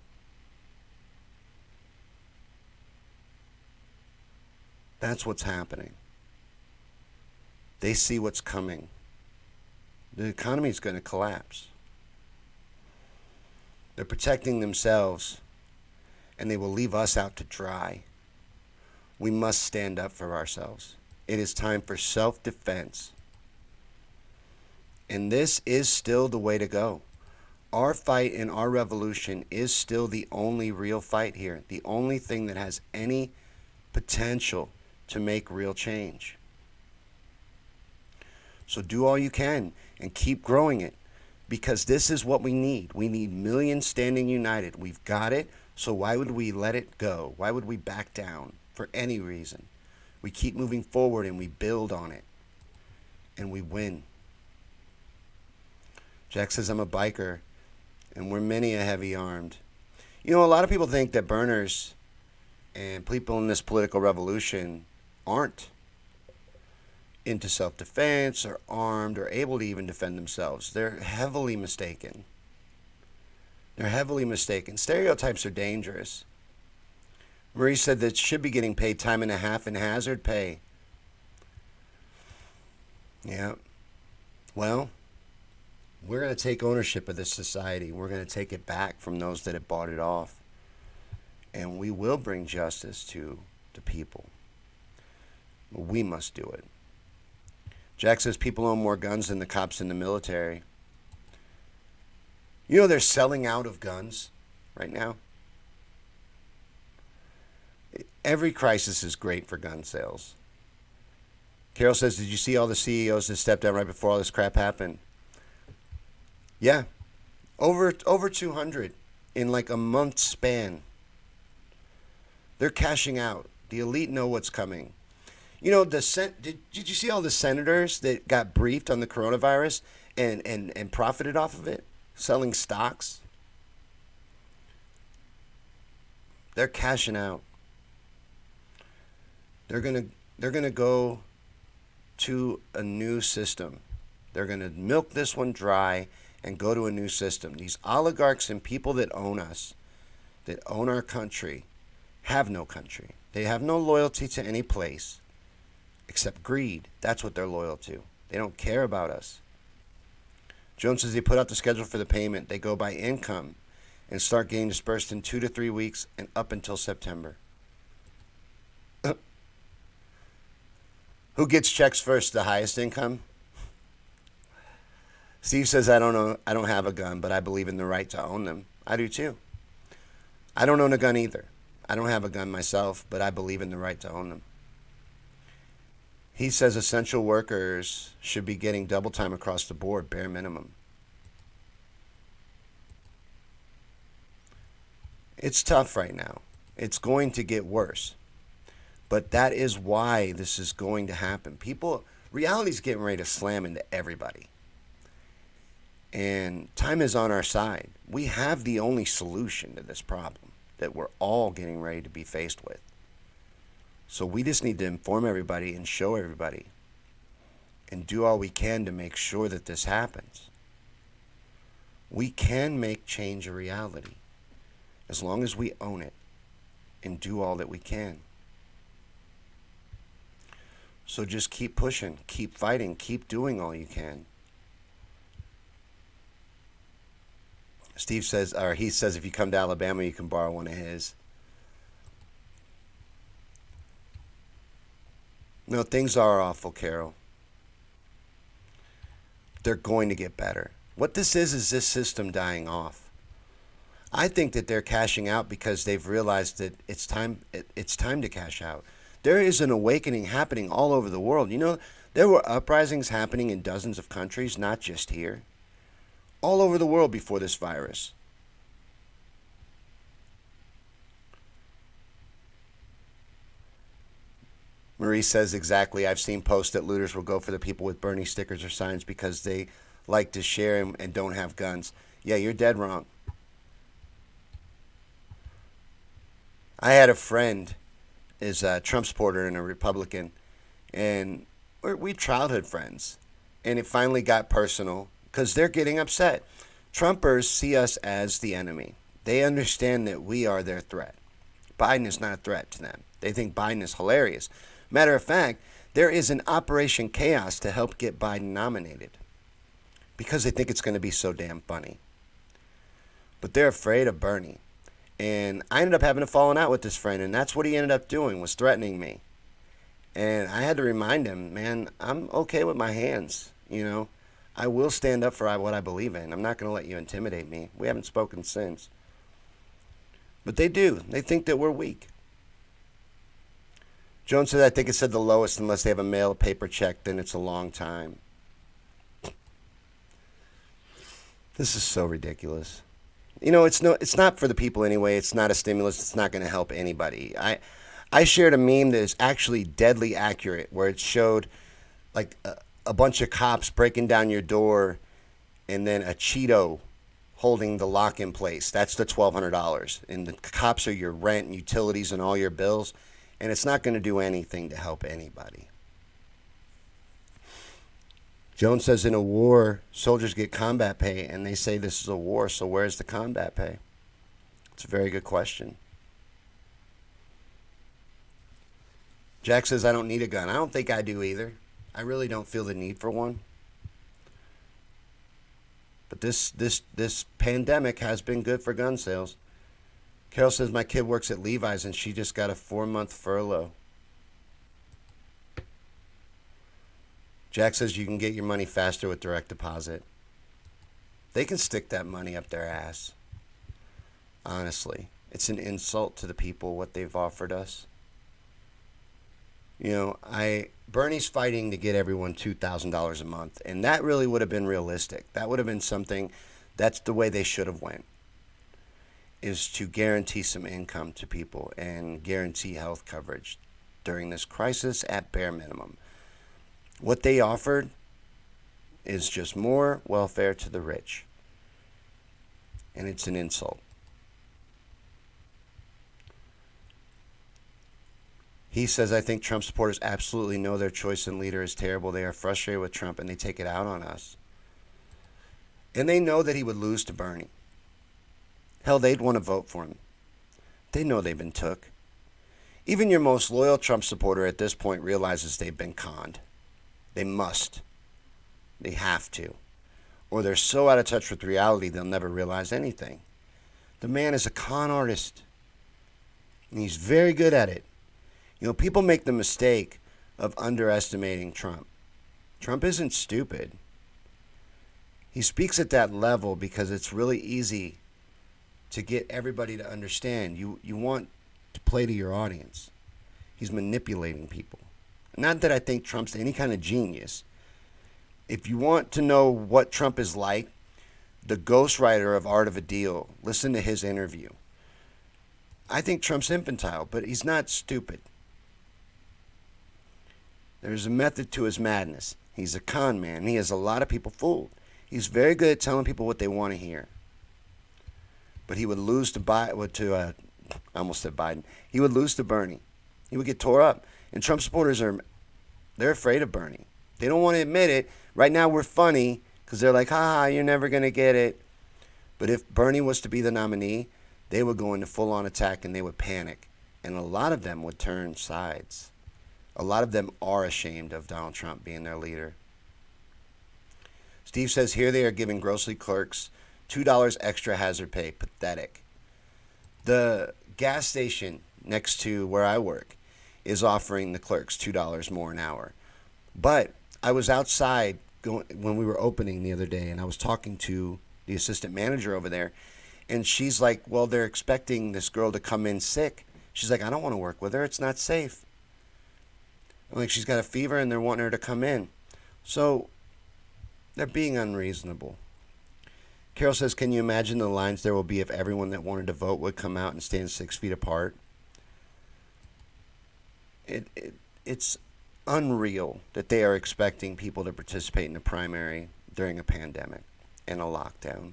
That's what's happening. They see what's coming. The economy is going to collapse. They're protecting themselves, and they will leave us out to dry. We must stand up for ourselves. It is time for self-defense. And this is still the way to go. Our fight and our revolution is still the only real fight here. The only thing that has any potential to make real change. So do all you can and keep growing it, because this is what we need. We need millions standing united. We've got it, so why would we let it go? Why would we back down for any reason? We keep moving forward and we build on it, and we win. Jack says, I'm a biker, and we're many a heavy armed. You know, a lot of people think that burners and people in this political revolution aren't. into self-defense or armed or able to even defend themselves. They're heavily mistaken. They're heavily mistaken. Stereotypes are dangerous. Marie said that should be getting paid time and a half in hazard pay. Yeah. Well, we're going to take ownership of this society. We're going to take it back from those that have bought it off. And we will bring justice to the people. We must do it. Jack says people own more guns than the cops in the military. You know they're selling out of guns right now? Every crisis is great for gun sales. Carol says, did you see all the CEOs that stepped down right before all this crap happened? Yeah. Over 200 in like a month span. They're cashing out. The elite know what's coming. You know, did you see all the senators that got briefed on the coronavirus and profited off of it? Selling stocks? They're cashing out. They're gonna go to a new system. They're gonna milk this one dry and go to a new system. These oligarchs and people that own us, that own our country, have no country. They have no loyalty to any place except greed. That's what they're loyal to. They don't care about us. Jones says they put out the schedule for the payment. They go by income and start getting dispersed in 2 to 3 weeks and up until September. Who gets checks first? The highest income? Steve says, I don't know. I don't have a gun, but I believe in the right to own them. I do too. I don't own a gun either. I don't have a gun myself, but I believe in the right to own them. He says essential workers should be getting double time across the board, bare minimum. It's tough right now. It's going to get worse. But that is why this is going to happen. Reality's getting ready to slam into everybody. And time is on our side. We have the only solution to this problem that we're all getting ready to be faced with. So we just need to inform everybody and show everybody and do all we can to make sure that this happens. We can make change a reality as long as we own it and do all that we can. So just keep pushing, keep fighting, keep doing all you can. Steve says, or he says, if you come to Alabama, you can borrow one of his. No, things are awful, Carol. They're going to get better. What this is this system dying off. I think that they're cashing out because they've realized that it's time to cash out. There is an awakening happening all over the world. You know, there were uprisings happening in dozens of countries, not just here. All over the world before this virus. Marie says exactly. I've seen posts that looters will go for the people with Bernie stickers or signs because they like to share them and don't have guns. Yeah, you're dead wrong. I had a friend, is a Trump supporter and a Republican, and we childhood friends. And it finally got personal because they're getting upset. Trumpers see us as the enemy. They understand that we are their threat. Biden is not a threat to them. They think Biden is hilarious. Matter of fact, there is an Operation Chaos to help get Biden nominated because they think it's going to be so damn funny. But they're afraid of Bernie. And I ended up having a falling out with this friend, and that's what he ended up doing, was threatening me. And I had to remind him, man, I'm okay with my hands, you know. I will stand up for what I believe in. I'm not going to let you intimidate me. We haven't spoken since. But they do. They think that we're weak. Jones said, I think it said the lowest unless they have a mail paper check, then it's a long time. This is so ridiculous. You know, it's not for the people anyway. It's not a stimulus. It's not going to help anybody. I shared a meme that is actually deadly accurate where it showed like a bunch of cops breaking down your door and then a Cheeto holding the lock in place. That's the $1,200. And the cops are your rent and utilities and all your bills. And it's not going to do anything to help anybody. Jones says in a war, soldiers get combat pay, and they say this is a war, so where's the combat pay? It's a very good question. Jack says, I don't need a gun. I don't think I do either. I really don't feel the need for one. But this pandemic has been good for gun sales. Carol says, my kid works at Levi's and she just got a 4-month furlough. Jack says you can get your money faster with direct deposit. They can stick that money up their ass. Honestly, it's an insult to the people what they've offered us. You know, Bernie's fighting to get everyone $2,000 a month, and that really would have been realistic. That would have been something, that's the way they should have went, is to guarantee some income to people and guarantee health coverage during this crisis at bare minimum. What they offered is just more welfare to the rich, and it's an insult. He says, I think Trump supporters absolutely know their choice in leader is terrible. They are frustrated with Trump and they take it out on us. And they know that he would lose to Bernie. Hell, they'd want to vote for him. They know they've been took. Even your most loyal Trump supporter at this point realizes they've been conned. They must. They have to. Or they're so out of touch with reality they'll never realize anything. The man is a con artist. And he's very good at it. You know, people make the mistake of underestimating Trump. Trump isn't stupid. He speaks at that level because it's really easy to get everybody to understand. You want to play to your audience. He's manipulating people. Not that I think Trump's any kind of genius. If you want to know what Trump is like, the ghostwriter of Art of a Deal, listen to his interview. I think Trump's infantile, but he's not stupid. There's a method to his madness. He's a con man, and he has a lot of people fooled. He's very good at telling people what they want to hear. But he would lose to I almost said Biden. He would lose to Bernie. He would get tore up. And Trump supporters they're afraid of Bernie. They don't want to admit it. Right now we're funny because they're like, ha, you're never going to get it. But if Bernie was to be the nominee, they would go into full-on attack and they would panic. And a lot of them would turn sides. A lot of them are ashamed of Donald Trump being their leader. Steve says here they are giving grocery clerks $2 extra hazard pay. Pathetic. The gas station next to where I work is offering the clerks $2 more an hour. But I was outside when we were opening the other day, and I was talking to the assistant manager over there, and she's like, well, they're expecting this girl to come in sick. She's like, I don't want to work with her. It's not safe. Like, she's got a fever and they're wanting her to come in. So they're being unreasonable. Carol says, can you imagine the lines there will be if everyone that wanted to vote would come out and stand 6 feet apart? It's unreal that they are expecting people to participate in the primary during a pandemic and a lockdown.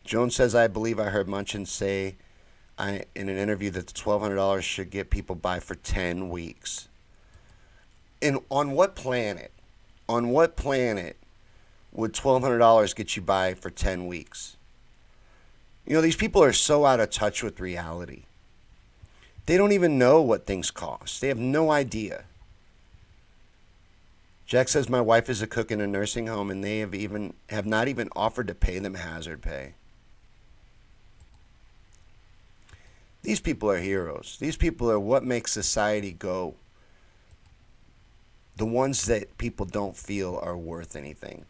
Jones says, I believe I heard Munchin say in an interview that the $1,200 should get people by for 10 weeks. And on what planet would $1,200 get you by for 10 weeks? You know, these people are so out of touch with reality. They don't even know what things cost. They have no idea. Jack says, my wife is a cook in a nursing home and they have not even offered to pay them hazard pay. These people are heroes. These people are what makes society go. The ones that people don't feel are worth anything.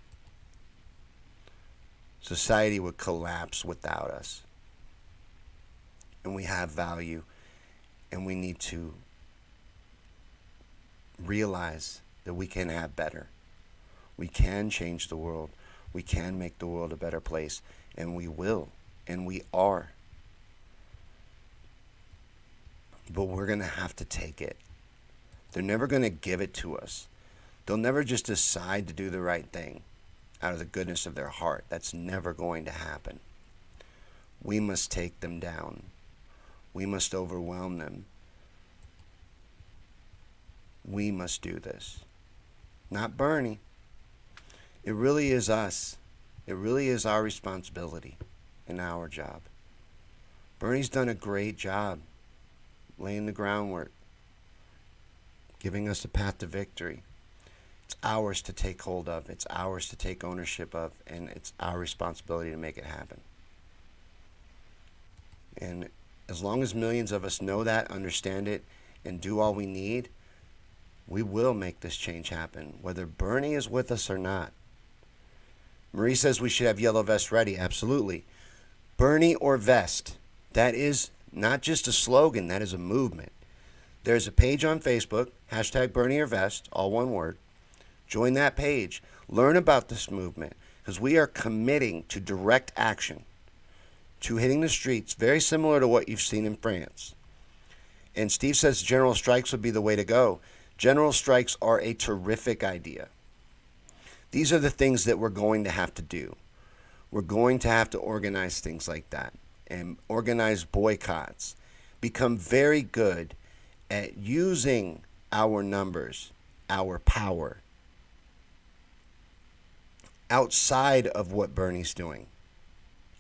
Society would collapse without us. And we have value. And we need to realize that we can have better. We can change the world. We can make the world a better place. And we will. And we are. But we're going to have to take it. They're never going to give it to us. They'll never just decide to do the right thing out of the goodness of their heart. That's never going to happen. We must take them down. We must overwhelm them. We must do this. Not Bernie. It really is us. It really is our responsibility and our job. Bernie's done a great job laying the groundwork, giving us a path to victory. It's ours to take hold of, it's ours to take ownership of, and it's our responsibility to make it happen. And as long as millions of us know that, understand it, and do all we need, we will make this change happen, whether Bernie is with us or not. Marie says we should have yellow vests ready. Absolutely. Bernie or vest. That is not just a slogan, that is a movement. There's a page on Facebook, hashtag Bernie or vest, all one word. Join that page. Learn about this movement, because we are committing to direct action, to hitting the streets, very similar to what you've seen in France. And Steve says general strikes would be the way to go. General strikes are a terrific idea. These are the things that we're going to have to do. We're going to have to organize things like that and organize boycotts. Become very good at using our numbers, our power, outside of what Bernie's doing,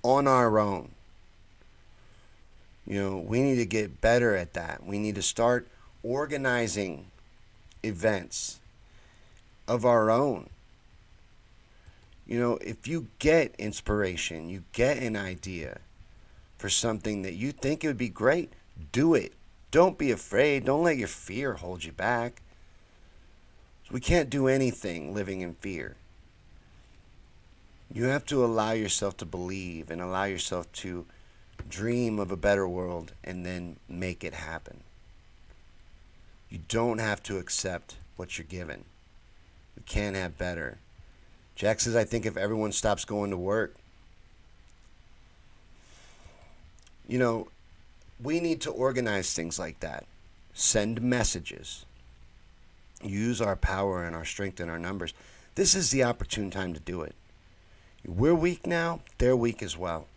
on our own. We need to get better at that. We need to start organizing events of our own. If you get inspiration, you get an idea for something that you think it would be great, do it. Don't be afraid. Don't let your fear hold you back. We can't do anything living in fear. You have to allow yourself to believe and allow yourself to dream of a better world and then make it happen. You don't have to accept what you're given. We can have better. Jack says, I think if everyone stops going to work, we need to organize things like that. Send messages. Use our power and our strength and our numbers. This is the opportune time to do it. We're weak now. They're weak as well.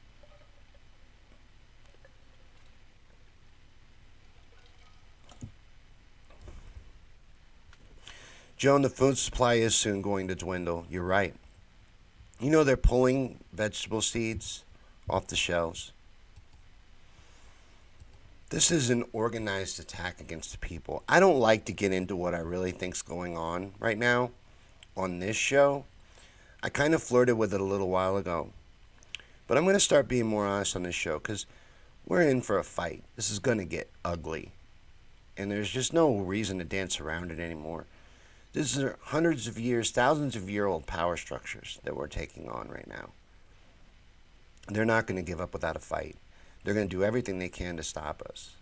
Joan, the food supply is soon going to dwindle. You're right. They're pulling vegetable seeds off the shelves. This is an organized attack against the people. I don't like to get into what I really think's going on right now on this show. I kind of flirted with it a little while ago. But I'm going to start being more honest on this show, because we're in for a fight. This is going to get ugly. And there's just no reason to dance around it anymore. These are hundreds of years, thousands of year old power structures that we're taking on right now. They're not going to give up without a fight. They're going to do everything they can to stop us.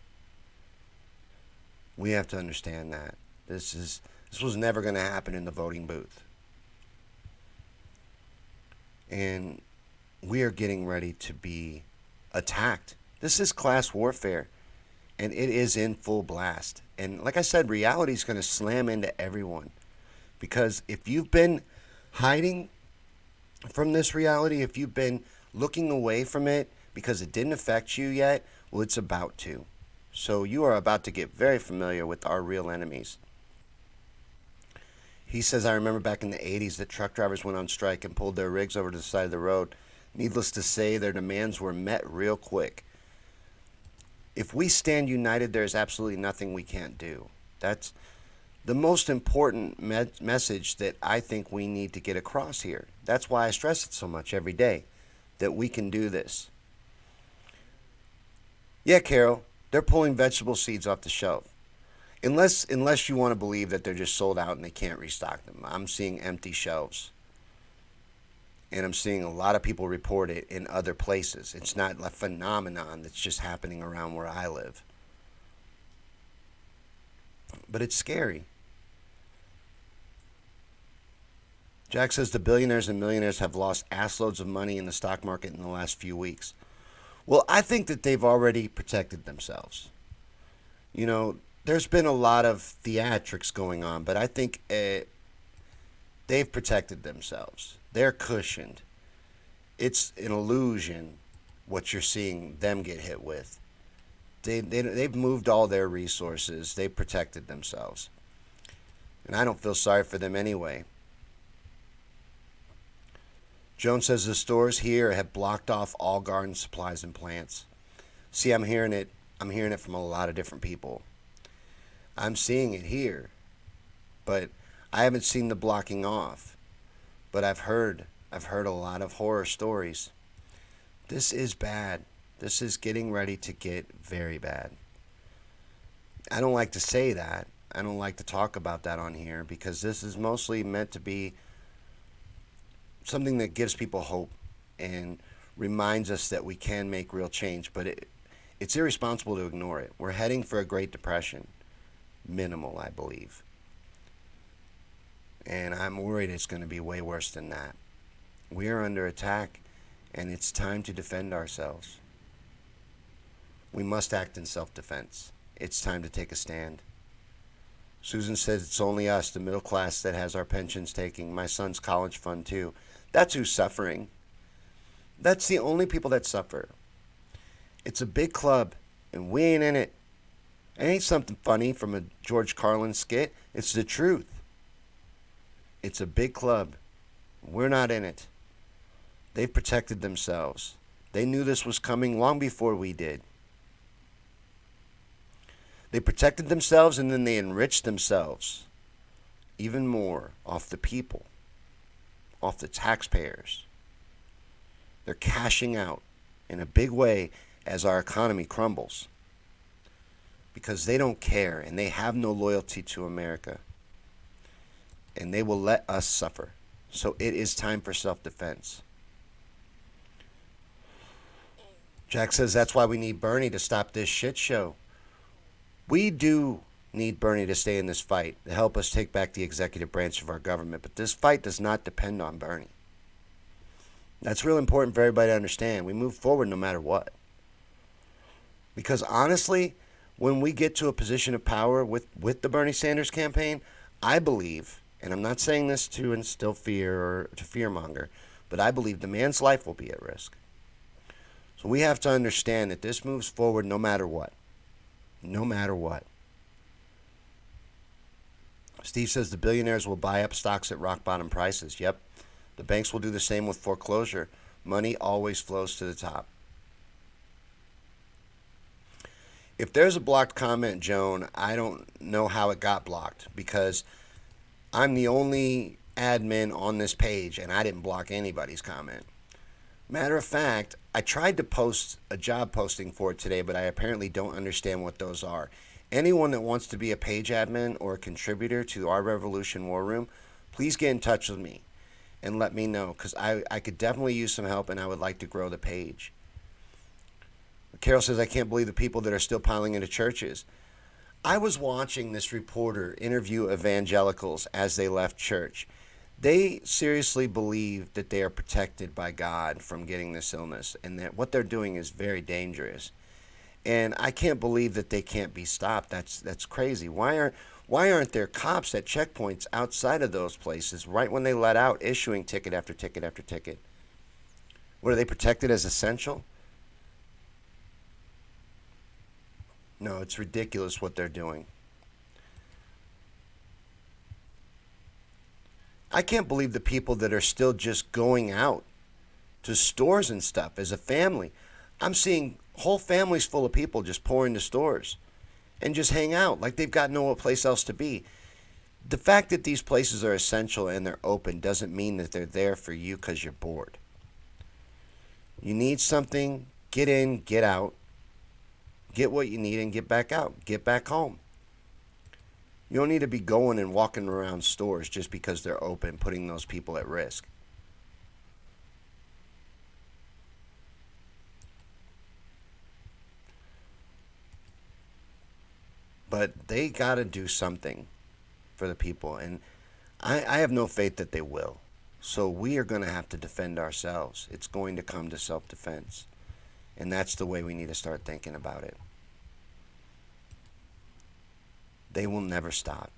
We have to understand that. This was never going to happen in the voting booth. And we are getting ready to be attacked. This is class warfare, and it is in full blast. And like I said, reality is going to slam into everyone. Because if you've been hiding from this reality, if you've been looking away from it because it didn't affect you yet, well, it's about to. So you are about to get very familiar with our real enemies. He says, I remember back in the 80s that truck drivers went on strike and pulled their rigs over to the side of the road. Needless to say, their demands were met real quick. If we stand united, there's absolutely nothing we can't do. That's the most important message that I think we need to get across here. That's why I stress it so much every day, that we can do this. Yeah, Carol, they're pulling vegetable seeds off the shelf. Unless you want to believe that they're just sold out and they can't restock them. I'm seeing empty shelves. And I'm seeing a lot of people report it in other places. It's not a phenomenon that's just happening around where I live. But it's scary. Jack says the billionaires and millionaires have lost assloads of money in the stock market in the last few weeks. Well, I think that they've already protected themselves. There's been a lot of theatrics going on, but I think they've protected themselves. They're cushioned. It's an illusion what you're seeing them get hit with. They've moved all their resources. They've protected themselves. And I don't feel sorry for them anyway. Jones says the stores here have blocked off all garden supplies and plants. See, I'm hearing it. I'm hearing it from a lot of different people. I'm seeing it here, but I haven't seen the blocking off. But I've heard a lot of horror stories. This is bad. This is getting ready to get very bad. I don't like to say that. I don't like to talk about that on here because this is mostly meant to be something that gives people hope and reminds us that we can make real change, but it's irresponsible to ignore it. We're heading for a Great Depression. Minimal, I believe. And I'm worried it's going to be way worse than that. We are under attack, and it's time to defend ourselves. We must act in self-defense. It's time to take a stand. Susan says it's only us, the middle class, that has our pensions taking. My son's college fund, too. That's who's suffering. That's the only people that suffer. It's a big club, and we ain't in it. It ain't something funny from a George Carlin skit. It's the truth. It's a big club. We're not in it. They've protected themselves. They knew this was coming long before we did. They protected themselves and then they enriched themselves even more off the people, off the taxpayers. They're cashing out in a big way as our economy crumbles because they don't care and they have no loyalty to America. And they will let us suffer. So it is time for self-defense. Jack says that's why we need Bernie to stop this shit show. We do need Bernie to stay in this fight to help us take back the executive branch of our government. But this fight does not depend on Bernie. That's real important for everybody to understand. We move forward no matter what. Because honestly, when we get to a position of power with the Bernie Sanders campaign, I believe, and I'm not saying this to instill fear or to fearmonger, but I believe the man's life will be at risk. So we have to understand that this moves forward no matter what. No matter what. Steve says the billionaires will buy up stocks at rock bottom prices. Yep. The banks will do the same with foreclosure. Money always flows to the top. If there's a blocked comment, Joan, I don't know how it got blocked because I'm the only admin on this page and I didn't block anybody's comment. Matter of fact, I tried to post a job posting for it today, but I apparently don't understand what those are. Anyone that wants to be a page admin or a contributor to our Revolution War Room, please get in touch with me and let me know because I could definitely use some help and I would like to grow the page. Carol says, I can't believe the people that are still piling into churches. I was watching this reporter interview evangelicals as they left church. They seriously believe that they are protected by God from getting this illness and that what they're doing is very dangerous. And I can't believe that they can't be stopped. That's crazy. Why aren't there cops at checkpoints outside of those places right when they let out, issuing ticket after ticket after ticket? What, are they protected as essential? No, it's ridiculous what they're doing. I can't believe the people that are still just going out to stores and stuff as a family. I'm seeing whole families full of people just pour into stores and just hang out like they've got no place else to be. The fact that these places are essential and they're open doesn't mean that they're there for you because you're bored. You need something, get in, get out, get what you need and get back out, get back home. You don't need to be going and walking around stores just because they're open, putting those people at risk. But they got to do something for the people, and I have no faith that they will. So we are going to have to defend ourselves. It's going to come to self-defense, and that's the way we need to start thinking about it. They will never stop.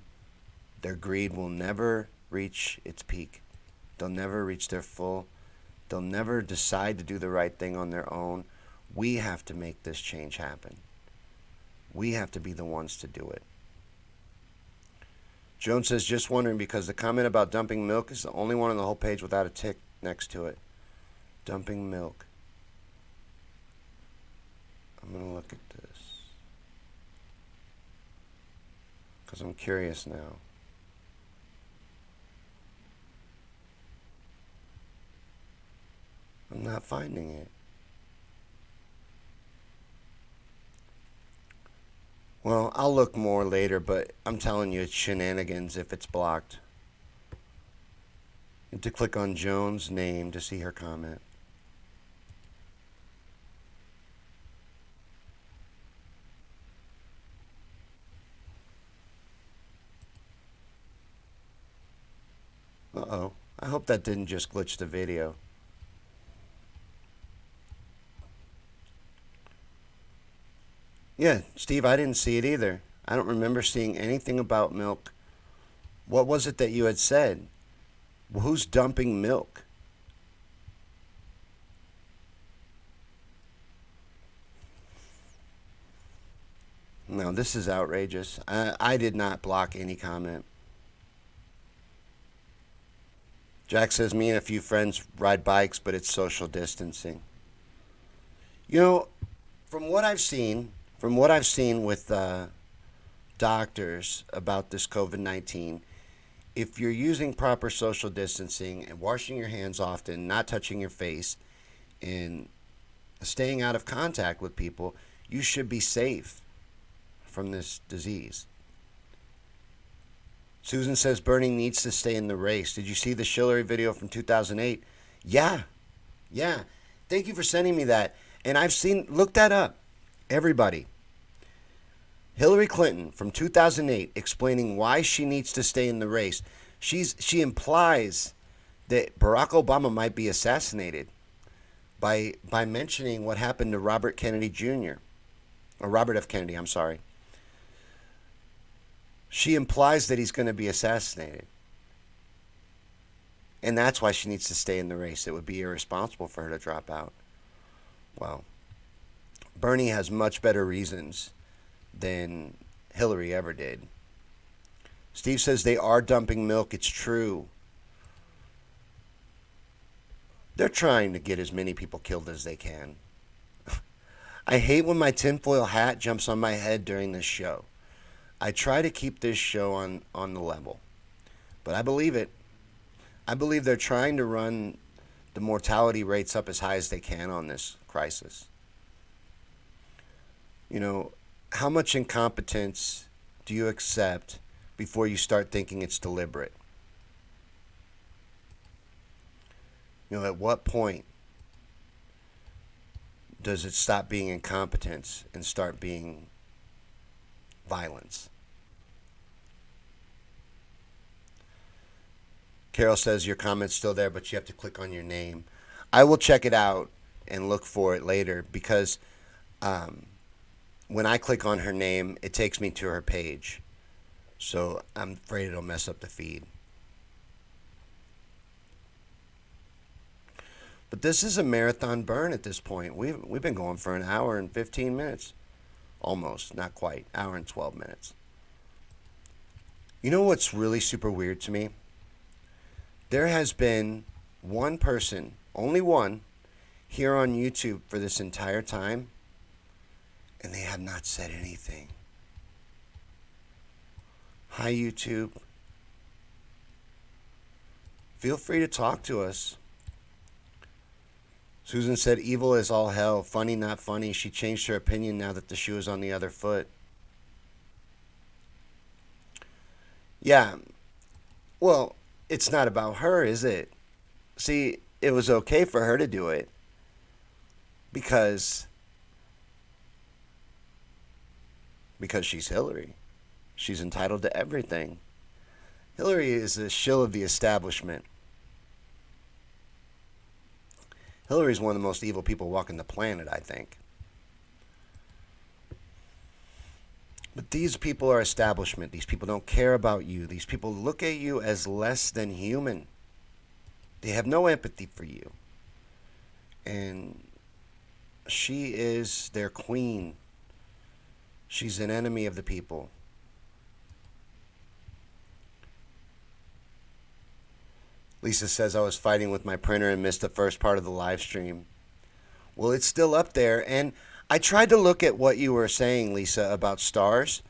Their greed will never reach its peak. They'll never reach their full. They'll never decide to do the right thing on their own. We have to make this change happen. We have to be the ones to do it. Joan says, just wondering because the comment about dumping milk is the only one on the whole page without a tick next to it. Dumping milk. I'm going to look at this because I'm curious now. I'm not finding it. Well, I'll look more later, but I'm telling you, it's shenanigans if it's blocked. You have to click on Joan's name to see her comment. Uh-oh. I hope that didn't just glitch the video. Yeah, Steve, I didn't see it either. I don't remember seeing anything about milk. What was it that you had said? Who's dumping milk? No, this is outrageous. I did not block any comment. Jack says, me and a few friends ride bikes, but it's social distancing. You know, from what I've seen with doctors about this COVID-19, if you're using proper social distancing and washing your hands often, not touching your face, and staying out of contact with people, you should be safe from this disease. Susan says Bernie needs to stay in the race. Did you see the Hillary video from 2008? Yeah. Yeah. Thank you for sending me that. And look that up. Everybody. Hillary Clinton from 2008 explaining why she needs to stay in the race. She implies that Barack Obama might be assassinated by mentioning what happened to Robert Kennedy Jr. or Robert F. Kennedy, I'm sorry. She implies that he's going to be assassinated. And that's why she needs to stay in the race. It would be irresponsible for her to drop out. Well, Bernie has much better reasons than Hillary ever did. Steve says they are dumping milk. It's true. They're trying to get as many people killed as they can. I hate when my tinfoil hat jumps on my head during this show. I try to keep this show on the level. But I believe it. I believe they're trying to run the mortality rates up as high as they can on this crisis. You know, how much incompetence do you accept before you start thinking it's deliberate? You know, at what point does it stop being incompetence and start being violence? Carol says your comment's still there, but you have to click on your name. I will check it out and look for it later because when I click on her name, it takes me to her page. So I'm afraid it'll mess up the feed. But this is a marathon burn at this point. We've been going for an hour and 15 minutes. Almost, not quite. Hour and 12 minutes. You know what's really super weird to me? There has been one person, only one, here on YouTube for this entire time, and they have not said anything. Hi, YouTube. Feel free to talk to us. Susan said, evil is all hell. Funny, not funny. She changed her opinion now that the shoe is on the other foot. Yeah. Well, it's not about her, is it? See, it was okay for her to do it because she's Hillary. She's entitled to everything. Hillary is a shill of the establishment. Hillary's one of the most evil people walking the planet, I think. But these people are establishment. These people don't care about you. These people look at you as less than human. They have no empathy for you. And she is their queen. She's an enemy of the people. Lisa says I was fighting with my printer and missed the first part of the live stream. Well, it's still up there, and I tried to look at what you were saying, Lisa, about stars.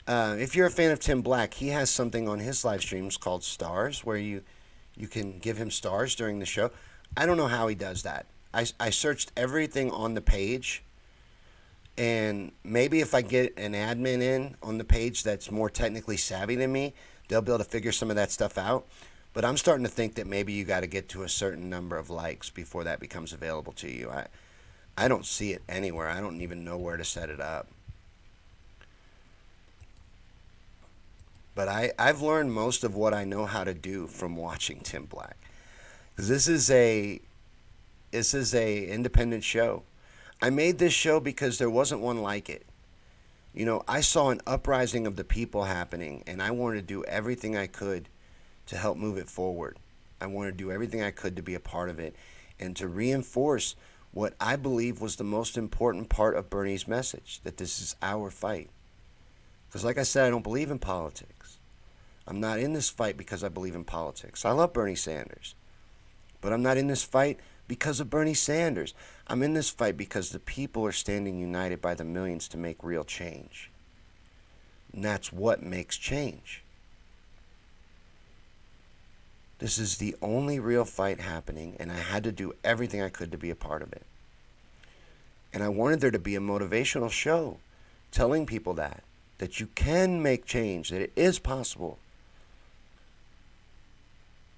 If you're a fan of Tim Black, he has something on his live streams called Stars, where you can give him stars during the show. I don't know how he does that. I searched everything on the page, and maybe if I get an admin in on the page that's more technically savvy than me, they'll be able to figure some of that stuff out. But I'm starting to think that maybe you got to get to a certain number of likes before that becomes available to you. I don't see it anywhere. I don't even know where to set it up. But I've learned most of what I know how to do from watching Tim Black. Because this is a independent show. I made this show because there wasn't one like it. You know, I saw an uprising of the people happening, and I wanted to do everything I could to help move it forward. I wanted to do everything I could to be a part of it and to reinforce what I believe was the most important part of Bernie's message, that this is our fight. Because like I said, I don't believe in politics. I'm not in this fight because I believe in politics. I love Bernie Sanders. But I'm not in this fight because of Bernie Sanders. I'm in this fight because the people are standing united by the millions to make real change. And that's what makes change. This is the only real fight happening, and I had to do everything I could to be a part of it. And I wanted there to be a motivational show telling people that you can make change, that it is possible.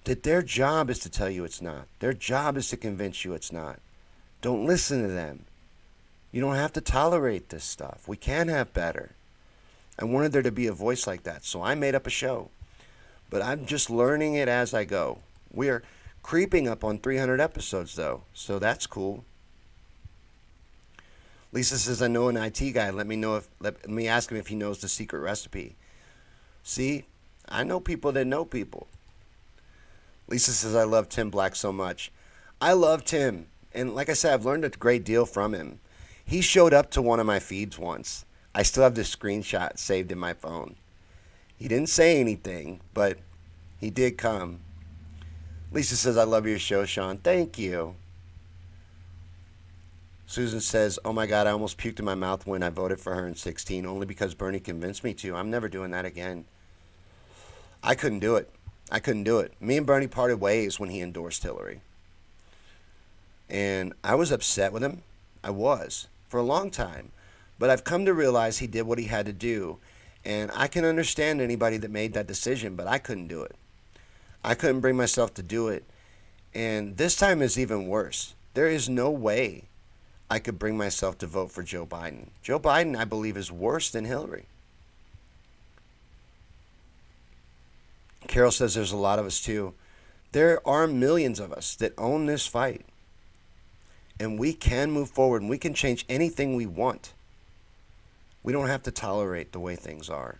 That their job is to tell you it's not. Their job is to convince you it's not. Don't listen to them. You don't have to tolerate this stuff. We can have better. I wanted there to be a voice like that, so I made up a show. But I'm just learning it as I go. We're creeping up on 300 episodes, though, so that's cool. Lisa says, I know an IT guy. Let me ask him if he knows the secret recipe. See, I know people that know people. Lisa says, I love Tim Black so much. I love Tim. And like I said, I've learned a great deal from him. He showed up to one of my feeds once. I still have this screenshot saved in my phone. He didn't say anything, but he did come. Lisa says, I love your show, Sean. Thank you. Susan says, oh my God, I almost puked in my mouth when I voted for her in 2016, only because Bernie convinced me to. I'm never doing that again. I couldn't do it. Me and Bernie parted ways when he endorsed Hillary. And I was upset with him. I was, for a long time. But I've come to realize he did what he had to do. And I can understand anybody that made that decision, but I couldn't do it. I couldn't bring myself to do it. And this time is even worse. There is no way I could bring myself to vote for Joe Biden. Joe Biden, I believe, is worse than Hillary. Carol says there's a lot of us too. There are millions of us that own this fight. And we can move forward and we can change anything we want. We don't have to tolerate the way things are.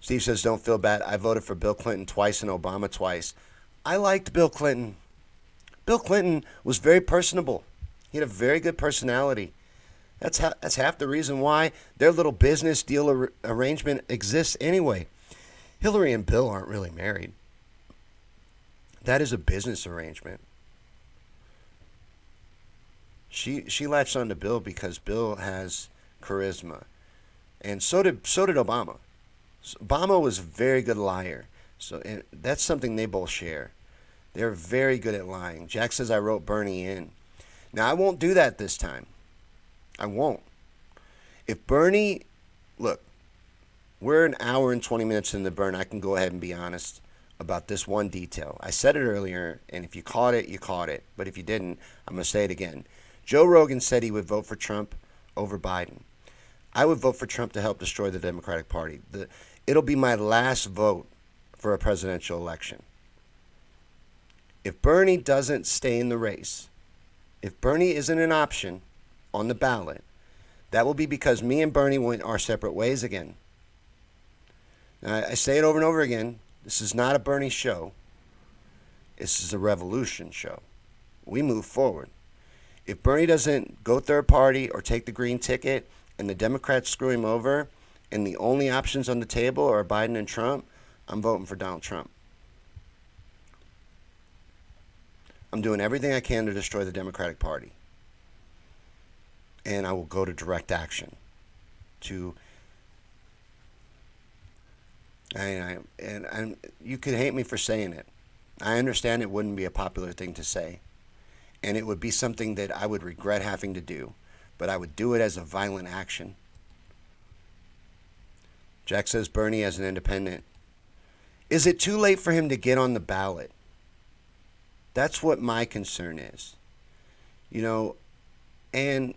Steve says, don't feel bad. I voted for Bill Clinton twice and Obama twice. I liked Bill Clinton. Bill Clinton was very personable. He had a very good personality. That's half the reason why their little business deal arrangement exists anyway. Hillary and Bill aren't really married. That is a business arrangement. She latched on to Bill because Bill has charisma. And so did Obama. Obama was a very good liar. And that's something they both share. They're very good at lying. Jack says I wrote Bernie in. Now, I won't do that this time. I won't. If Bernie, look, we're an hour and 20 minutes in the Bern. I can go ahead and be honest about this one detail. I said it earlier, and if you caught it, you caught it. But if you didn't, I'm going to say it again. Joe Rogan said he would vote for Trump over Biden. I would vote for Trump to help destroy the Democratic Party. It'll be my last vote for a presidential election. If Bernie doesn't stay in the race, if Bernie isn't an option on the ballot, that will be because me and Bernie went our separate ways again. Now, I say it over and over again. This is not a Bernie show. This is a revolution show. We move forward. If Bernie doesn't go third party or take the green ticket and the Democrats screw him over and the only options on the table are Biden and Trump, I'm voting for Donald Trump. I'm doing everything I can to destroy the Democratic Party. And I will go to direct action to and you could hate me for saying it. I understand it wouldn't be a popular thing to say, and it would be something that I would regret having to do, but I would do it as a violent action. Jack says Bernie as an independent. Is it too late for him to get on the ballot? That's what my concern is. And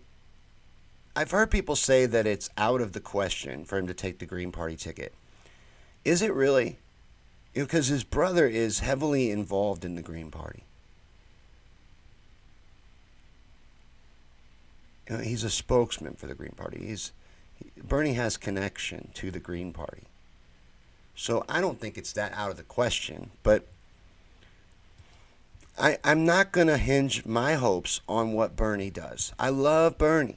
I've heard people say that it's out of the question for him to take the Green Party ticket. Is it really? Because his brother is heavily involved in the Green Party. He's a spokesman for the Green Party. Bernie has connection to the Green Party. So I don't think it's that out of the question. But I'm not going to hinge my hopes on what Bernie does. I love Bernie.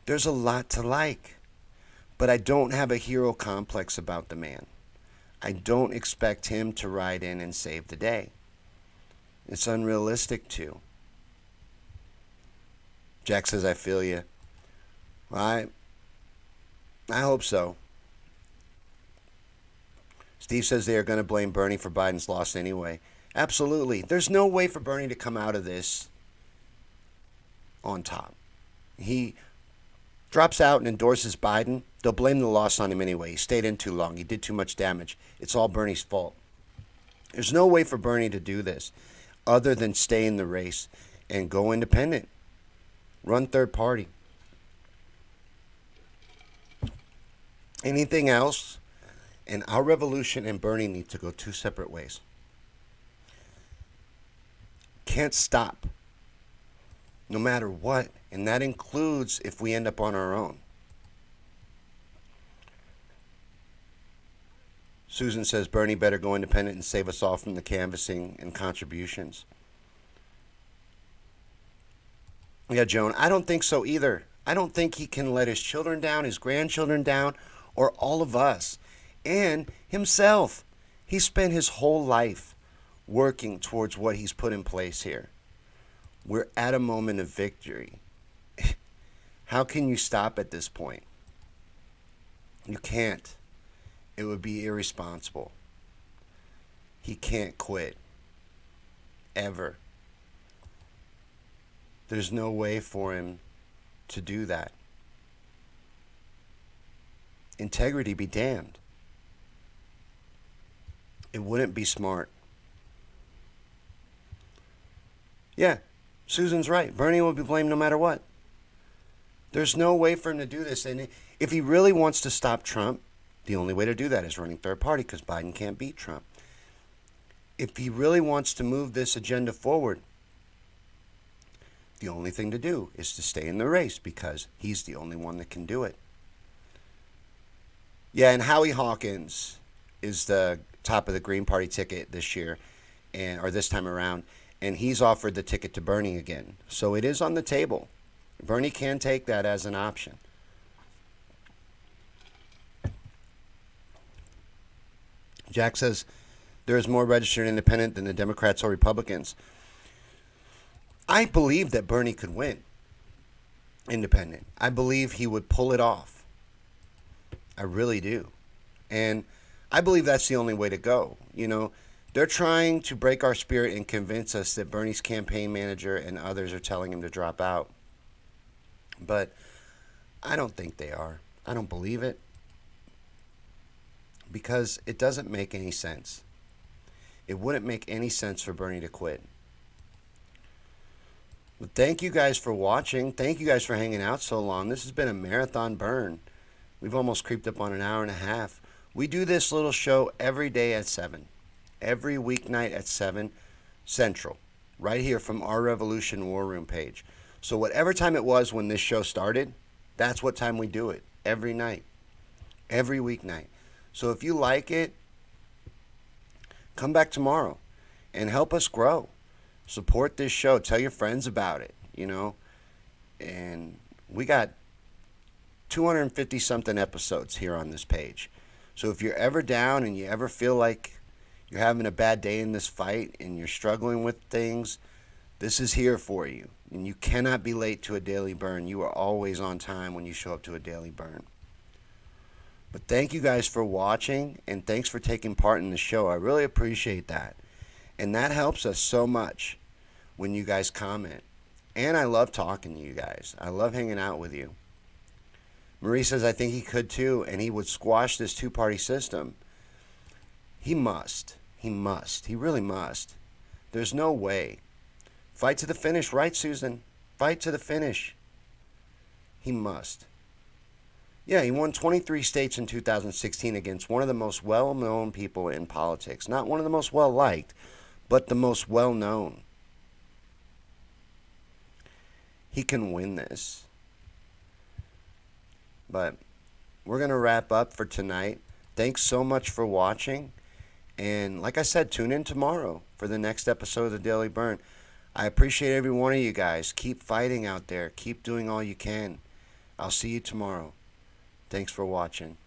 There's a lot to like. But I don't have a hero complex about the man. I don't expect him to ride in and save the day. It's unrealistic to. Jack says, I feel you. Well, I hope so. Steve says they are going to blame Bernie for Biden's loss anyway. Absolutely. There's no way for Bernie to come out of this on top. He drops out and endorses Biden. They'll blame the loss on him anyway. He stayed in too long. He did too much damage. It's all Bernie's fault. There's no way for Bernie to do this other than stay in the race and go independent. Run third party. Anything else, and our revolution and Bernie need to go two separate ways. Can't stop, no matter what, and that includes if we end up on our own. Susan says Bernie better go independent and save us all from the canvassing and contributions. Yeah, Joan, I don't think so either. I don't think he can let his children down, his grandchildren down, or all of us. And himself. He spent his whole life working towards what he's put in place here. We're at a moment of victory. How can you stop at this point? You can't. It would be irresponsible. He can't quit. Ever. There's no way for him to do that. Integrity be damned. It wouldn't be smart. Yeah, Susan's right. Bernie will be blamed no matter what. There's no way for him to do this. And if he really wants to stop Trump, the only way to do that is running third party because Biden can't beat Trump. If he really wants to move this agenda forward, the only thing to do is to stay in the race because he's the only one that can do it. Yeah, and Howie Hawkins is the top of the Green Party ticket this year, or this time around, and he's offered the ticket to Bernie again. So it is on the table. Bernie can take that as an option. Jack says there is more registered independent than the Democrats or Republicans. I believe that Bernie could win independent. I believe he would pull it off. I really do. And I believe that's the only way to go. They're trying to break our spirit and convince us that Bernie's campaign manager and others are telling him to drop out. But I don't think they are. I don't believe it. Because it doesn't make any sense. It wouldn't make any sense for Bernie to quit. But thank you guys for watching. Thank you guys for hanging out so long. This has been a marathon burn. We've almost creeped up on an hour and a half. We do this little show every day at 7. Every weeknight at 7 Central. Right here from our Revolution War Room page. So whatever time it was when this show started, that's what time we do it. Every night. Every weeknight. So if you like it, come back tomorrow and help us grow. Support this show. Tell your friends about it, And we got 250-something episodes here on this page. So if you're ever down and you ever feel like you're having a bad day in this fight and you're struggling with things, this is here for you. And you cannot be late to a Daily Bern. You are always on time when you show up to a Daily Bern. But thank you guys for watching, and thanks for taking part in the show. I really appreciate that. And that helps us so much when you guys comment. And I love talking to you guys. I love hanging out with you. Marie says, I think he could too, and he would squash this two-party system. He must. He must. He really must. There's no way. Fight to the finish, right, Susan? Fight to the finish. He must. Yeah, he won 23 states in 2016 against one of the most well-known people in politics. Not one of the most well-liked, but the most well-known. He can win this. But we're going to wrap up for tonight. Thanks so much for watching. And like I said, tune in tomorrow for the next episode of the Daily Bern. I appreciate every one of you guys. Keep fighting out there. Keep doing all you can. I'll see you tomorrow. Thanks for watching.